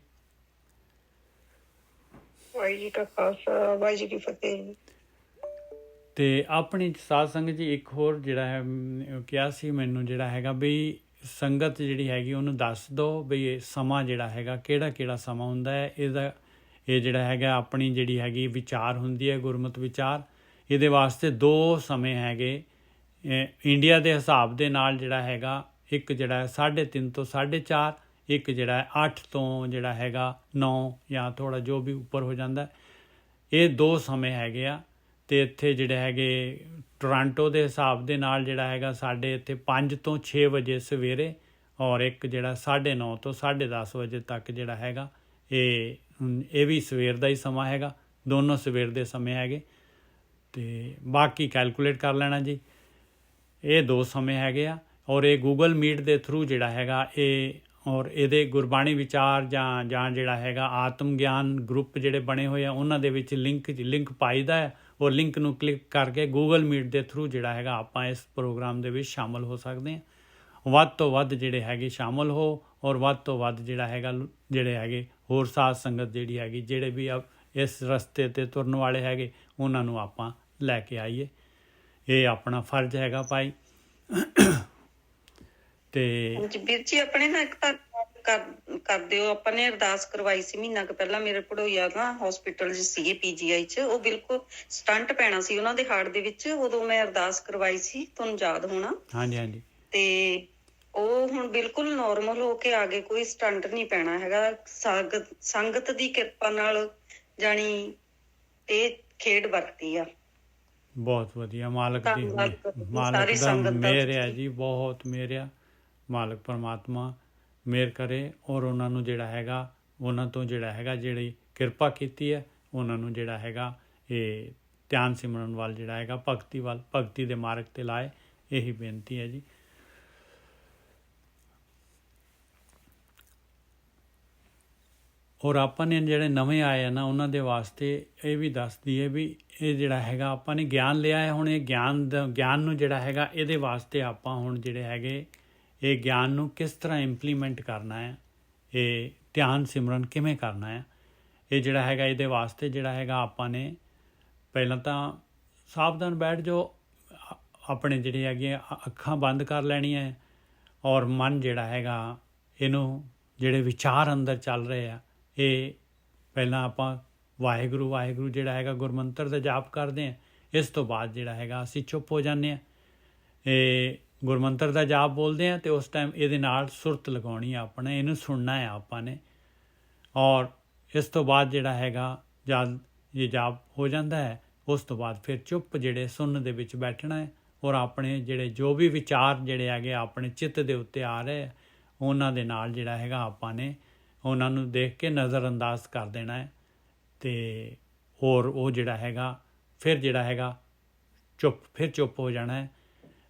ਵਾਹਿਗੁਰੂ ਜੀ ਕਾ ਖਾਲਸਾ, ਵਾਹਿਗੁਰੂ ਜੀ ਕੀ ਫਤਿਹ। ਤੇ ਆਪਣੀ ਸਾਧ ਸੰਗਤ ਜੀ ਇੱਕ ਹੋਰ ਜਿਹੜਾ ਹੈ ਕਿਹਾ ਸੀ ਮੈਨੂੰ ਜਿਹੜਾ ਹੈਗਾ ਵੀ ਸੰਗਤ ਜਿਹੜੀ ਹੈਗੀ ਉਹਨੂੰ ਦੱਸ ਦਿਓ ਵੀ ਇਹ ਸਮਾਂ ਜਿਹੜਾ ਹੈਗਾ ਕਿਹੜਾ ਸਮਾਂ ਹੁੰਦਾ ਹੈ। ਇਹ ਜਿਹੜਾ ਹੈਗਾ ਆਪਣੀ ਜਿਹੜੀ ਹੈਗੀ ਵਿਚਾਰ ਹੁੰਦੀ ਹੈ ਗੁਰਮਤਿ ਵਿਚਾਰ। ਇਹਦੇ ਵਾਸਤੇ 2 ਸਮੇਂ ਹੈਗੇ ਇੰਡੀਆ ਦੇ ਹਿਸਾਬ ਦੇ ਨਾਲ ਜਿਹੜਾ ਹੈਗਾ। ਇੱਕ ਜਿਹੜਾ 3:30 ਤੋਂ 4:30, ਇੱਕ ਜਿਹੜਾ 8 ਤੋਂ ਜਿਹੜਾ ਹੈਗਾ 9 ਜਾਂ ਥੋੜ੍ਹਾ ਜੋ ਵੀ ਉੱਪਰ ਹੋ ਜਾਂਦਾ। ਇਹ 2 ਸਮੇਂ ਹੈਗੇ ਆ। ਅਤੇ ਇੱਥੇ ਜਿਹੜੇ ਹੈਗੇ ਟੋਰਾਂਟੋ ਦੇ ਹਿਸਾਬ ਦੇ ਨਾਲ ਜਿਹੜਾ ਹੈਗਾ ਸਾਡੇ ਇੱਥੇ 5 ਤੋਂ 6 ਵਜੇ ਸਵੇਰੇ ਔਰ ਇੱਕ ਜਿਹੜਾ 9:30 ਤੋਂ 10:30 ਵਜੇ ਤੱਕ ਜਿਹੜਾ ਹੈਗਾ ਇਹ ਵੀ ਸਵੇਰ ਦਾ ਹੀ ਸਮਾਂ ਹੈਗਾ। ਦੋਨੋਂ ਸਵੇਰ ਦੇ ਸਮੇਂ ਹੈਗੇ ਅਤੇ ਬਾਕੀ ਕੈਲਕੂਲੇਟ ਕਰ ਲੈਣਾ ਜੀ। ਇਹ 2 ਸਮੇਂ ਹੈਗੇ ਆ ਔਰ ਇਹ ਗੂਗਲ ਮੀਟ ਦੇ ਥਰੂ ਜਿਹੜਾ ਹੈਗਾ ਔਰ ਇਹਦੇ ਗੁਰਬਾਣੀ ਵਿਚਾਰ ਜਾਂ ਜਿਹੜਾ ਹੈਗਾ ਆਤਮ ਗਿਆਨ ਗਰੁੱਪ ਜਿਹੜੇ ਬਣੇ ਹੋਏ ਆ ਉਹਨਾਂ ਦੇ ਵਿੱਚ ਲਿੰਕ ਪਾਈਦਾ ਹੈ ਔਰ ਲਿੰਕ ਨੂੰ ਕਲਿੱਕ ਕਰਕੇ ਗੂਗਲ ਮੀਟ ਦੇ ਥਰੂ ਜਿਹੜਾ ਹੈਗਾ ਆਪਾਂ ਇਸ ਪ੍ਰੋਗਰਾਮ ਦੇ ਵਿੱਚ ਸ਼ਾਮਲ ਹੋ ਸਕਦੇ ਹਾਂ। ਵੱਧ ਤੋਂ ਵੱਧ ਜਿਹੜੇ ਹੈਗੇ ਸ਼ਾਮਲ ਹੋ ਔਰ ਵੱਧ ਤੋਂ ਵੱਧ ਜਿਹੜਾ ਹੈਗਾ ਜਿਹੜੇ ਹੈਗੇ ਹੋਰ ਸਾਧ ਸੰਗਤ ਜਿਹੜੀ ਹੈਗੀ ਜਿਹੜੇ ਵੀ ਇਸ ਰਸਤੇ 'ਤੇ ਤੁਰਨ ਵਾਲੇ ਹੈਗੇ ਉਹਨਾਂ ਨੂੰ ਆਪਾਂ ਲੈ ਕੇ ਆਈਏ। ਇਹ ਆਪਣਾ ਫਰਜ਼ ਹੈਗਾ ਭਾਈ। ਤੇ ਵੀਰ ਜੀ ਆਪਣੇ ਨਾ ਇੱਕ ਤਾਂ ਕਰ ਦਿਓ। ਆਪਾਂ ਨੇ ਅਰਦਾਸ ਕਰਵਾਈ ਸੀ ਮਹੀਨਾ ਕੁ ਪਹਿਲਾਂ। ਮੇਰੇ ਪੜੋਈਆ ਨਾ ਹਸਪੀਟਲ 'ਚ ਸੀਗੇ PGI 'ਚ। ਉਹ ਬਿਲਕੁਲ ਸਟੰਟ ਪੈਣਾ ਸੀ ਉਹਨਾਂ ਦੇ ਹਾਰਟ ਦੇ ਵਿੱਚ। ਉਦੋਂ ਮੈਂ ਅਰਦਾਸ ਕਰਵਾਈ ਸੀ, ਤੁਹਾਨੂੰ ਯਾਦ ਹੋਣਾ। ਹਾਂਜੀ। ਤੇ ਉਹ ਹੁਣ ਬਿਲਕੁਲ ਨੋਰਮਲ ਹੋ ਕੇ ਆ ਗਏ। ਕੋਈ ਸਟੰਟ ਨਹੀਂ ਪੈਣਾ ਹੈਗਾ। ਸੰਗਤ ਦੀ ਕਿਰਪਾ ਨਾਲ ਜਾਣੀ ਇਹ ਖੇਡ ਵਰਤੀ ਆ। ਬਹੁਤ ਵਧੀਆ। ਮਾਲਕ ਦਾ ਮਿਹਰ ਆ ਜੀ, ਬਹੁਤ ਮਿਹਰ ਆ। ਮਾਲਕ ਪਰਮਾਤਮਾ ਮਿਹਰ ਕਰੇ ਔਰ ਉਹਨਾਂ ਨੂੰ ਜਿਹੜਾ ਹੈਗਾ ਉਹਨਾਂ ਤੋਂ ਜਿਹੜਾ ਹੈਗਾ ਜਿਹੜੀ ਕਿਰਪਾ ਕੀਤੀ ਹੈ ਉਹਨਾਂ ਨੂੰ ਜਿਹੜਾ ਹੈਗਾ ਇਹ ਧਿਆਨ ਸਿਮਰਨ ਵੱਲ ਜਿਹੜਾ ਹੈਗਾ ਭਗਤੀ ਦੇ ਮਾਰਗ 'ਤੇ ਲਾਏ। ਇਹੀ ਬੇਨਤੀ ਹੈ ਜੀ। ਔਰ ਆਪਾਂ ਨੇ ਜਿਹੜੇ ਨਵੇਂ ਆਏ ਆ ਨਾ ਉਹਨਾਂ ਦੇ ਵਾਸਤੇ ਇਹ ਵੀ ਦੱਸਦੀ ਹੈ ਵੀ ਇਹ ਜਿਹੜਾ ਹੈਗਾ ਆਪਾਂ ਨੇ ਗਿਆਨ ਲਿਆ ਹੈ। ਹੁਣ ਇਹ ਗਿਆਨ ਨੂੰ ਜਿਹੜਾ ਹੈਗਾ ਇਹਦੇ ਵਾਸਤੇ ਆਪਾਂ ਹੁਣ ਜਿਹੜੇ ਹੈਗੇ ਇਹ ਗਿਆਨ ਨੂੰ ਕਿਸ ਤਰ੍ਹਾਂ ਇੰਪਲੀਮੈਂਟ ਕਰਨਾ ਹੈ, ਇਹ ਧਿਆਨ ਸਿਮਰਨ ਕਿਵੇਂ ਕਰਨਾ ਹੈ, ਇਹ ਜਿਹੜਾ ਹੈਗਾ ਇਹਦੇ ਵਾਸਤੇ ਜਿਹੜਾ ਹੈਗਾ ਆਪਾਂ ਨੇ ਪਹਿਲਾਂ ਤਾਂ ਸਾਵਧਾਨ ਬੈਠ ਜਾਓ। ਆਪਣੇ ਜਿਹੜੇ ਹੈਗੇ ਅੱਖਾਂ ਬੰਦ ਕਰ ਲੈਣੀਆਂ ਔਰ ਮਨ ਜਿਹੜਾ ਹੈਗਾ ਇਹਨੂੰ ਜਿਹੜੇ ਵਿਚਾਰ ਅੰਦਰ ਚੱਲ ਰਹੇ ਆ ਇਹ ਪਹਿਲਾਂ ਆਪਾਂ ਵਾਹਿਗੁਰੂ ਜਿਹੜਾ ਹੈਗਾ ਗੁਰਮੰਤਰ ਦਾ ਜਾਪ ਕਰਦੇ ਹਾਂ। ਇਸ ਤੋਂ ਬਾਅਦ ਜਿਹੜਾ ਹੈਗਾ ਅਸੀਂ ਚੁੱਪ ਹੋ ਜਾਂਦੇ ਹਾਂ। ਇਹ ਗੁਰਮੰਤਰ ਦਾ ਜਾਪ ਬੋਲਦੇ ਹਾਂ ਅਤੇ ਉਸ ਟਾਈਮ ਇਹਦੇ ਨਾਲ ਸੁਰਤ ਲਗਾਉਣੀ ਆ ਆਪਣਾ, ਇਹਨੂੰ ਸੁਣਨਾ ਹੈ ਆਪਾਂ ਨੇ। ਔਰ ਇਸ ਤੋਂ ਬਾਅਦ ਜਿਹੜਾ ਹੈਗਾ ਜਦ ਇਹ ਜਾਪ ਹੋ ਜਾਂਦਾ ਹੈ ਉਸ ਤੋਂ ਬਾਅਦ ਫਿਰ ਚੁੱਪ ਜਿਹੜੇ ਸੁਣਨ ਦੇ ਵਿੱਚ ਬੈਠਣਾ ਹੈ ਔਰ ਆਪਣੇ ਜਿਹੜੇ ਜੋ ਵੀ ਵਿਚਾਰ ਜਿਹੜੇ ਹੈਗੇ ਆਪਣੇ ਚਿੱਤ ਦੇ ਉੱਤੇ ਆ ਰਹੇ ਉਹਨਾਂ ਦੇ ਨਾਲ ਜਿਹੜਾ ਹੈਗਾ ਆਪਾਂ ਨੇ ਉਹਨਾਂ ਨੂੰ ਦੇਖ ਕੇ ਨਜ਼ਰ ਅੰਦਾਜ਼ ਕਰ ਦੇਣਾ ਹੈ ਅਤੇ ਹੋਰ ਉਹ ਜਿਹੜਾ ਹੈਗਾ ਫਿਰ ਜਿਹੜਾ ਹੈਗਾ ਚੁੱਪ ਹੋ ਜਾਣਾ ਹੈ।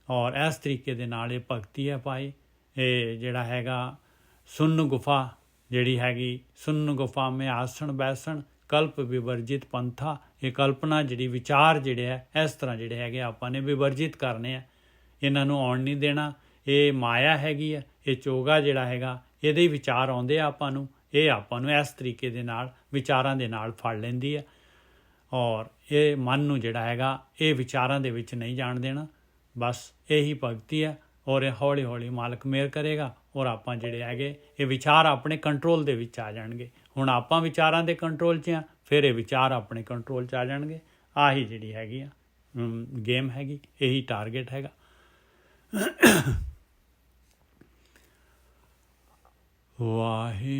ਔਰ ਇਸ ਤਰੀਕੇ ਦੇ ਨਾਲ ਇਹ ਭਗਤੀ ਹੈ ਭਾਈ। ਇਹ ਜਿਹੜਾ ਹੈਗਾ ਸੁੰਨ ਗੁਫਾ ਜਿਹੜੀ ਹੈਗੀ ਸੁੰਨ ਗੁਫਾ ਮੈਂ ਆਸਣ ਬੈਸਣ ਕਲਪ ਵਿਵਰਜਿਤ ਪੰਥਾ। ਇਹ ਕਲਪਨਾ ਜਿਹੜੀ ਵਿਚਾਰ ਜਿਹੜੇ ਹੈ ਇਸ ਤਰ੍ਹਾਂ ਜਿਹੜੇ ਹੈਗੇ ਆਪਾਂ ਨੇ ਵਿਵਰਜਿਤ ਕਰਨੇ ਆ, ਇਹਨਾਂ ਨੂੰ ਆਉਣ ਨਹੀਂ ਦੇਣਾ। ਇਹ ਮਾਇਆ ਹੈਗੀ ਹੈ, ਇਹ ਚੋਗਾ ਜਿਹੜਾ ਹੈਗਾ ਇਹਦੇ ਹੀ ਵਿਚਾਰ ਆਉਂਦੇ ਆ ਆਪਾਂ ਨੂੰ। ਇਹ ਆਪਾਂ ਨੂੰ ਇਸ ਤਰੀਕੇ ਦੇ ਨਾਲ ਵਿਚਾਰਾਂ ਦੇ ਨਾਲ ਫੜ ਲੈਂਦੀ ਹੈ ਔਰ ਇਹ ਮਨ ਨੂੰ ਜਿਹੜਾ ਹੈਗਾ ਇਹ ਵਿਚਾਰਾਂ ਦੇ ਵਿੱਚ ਨਹੀਂ ਜਾਣ ਦੇਣਾ। ਬਸ ਇਹੀ ਭਗਤੀ ਹੈ ਔਰ ਇਹ ਹੌਲੀ ਹੌਲੀ ਮਾਲਕ ਮਿਹਰ ਕਰੇਗਾ ਔਰ ਆਪਾਂ ਜਿਹੜੇ ਹੈਗੇ ਇਹ ਵਿਚਾਰ ਆਪਣੇ ਕੰਟਰੋਲ ਦੇ ਵਿੱਚ ਆ ਜਾਣਗੇ। ਹੁਣ ਆਪਾਂ ਵਿਚਾਰਾਂ ਦੇ ਕੰਟਰੋਲ 'ਚ ਆ, ਫਿਰ ਇਹ ਵਿਚਾਰ ਆਪਣੇ ਕੰਟਰੋਲ 'ਚ ਆ ਜਾਣਗੇ। ਆਹੀ ਜਿਹੜੀ ਹੈਗੀ ਆ ਗੇਮ ਹੈਗੀ, ਇਹੀ ਟਾਰਗੇਟ ਹੈਗਾ। ਵਾਹਿਗੁਰੂ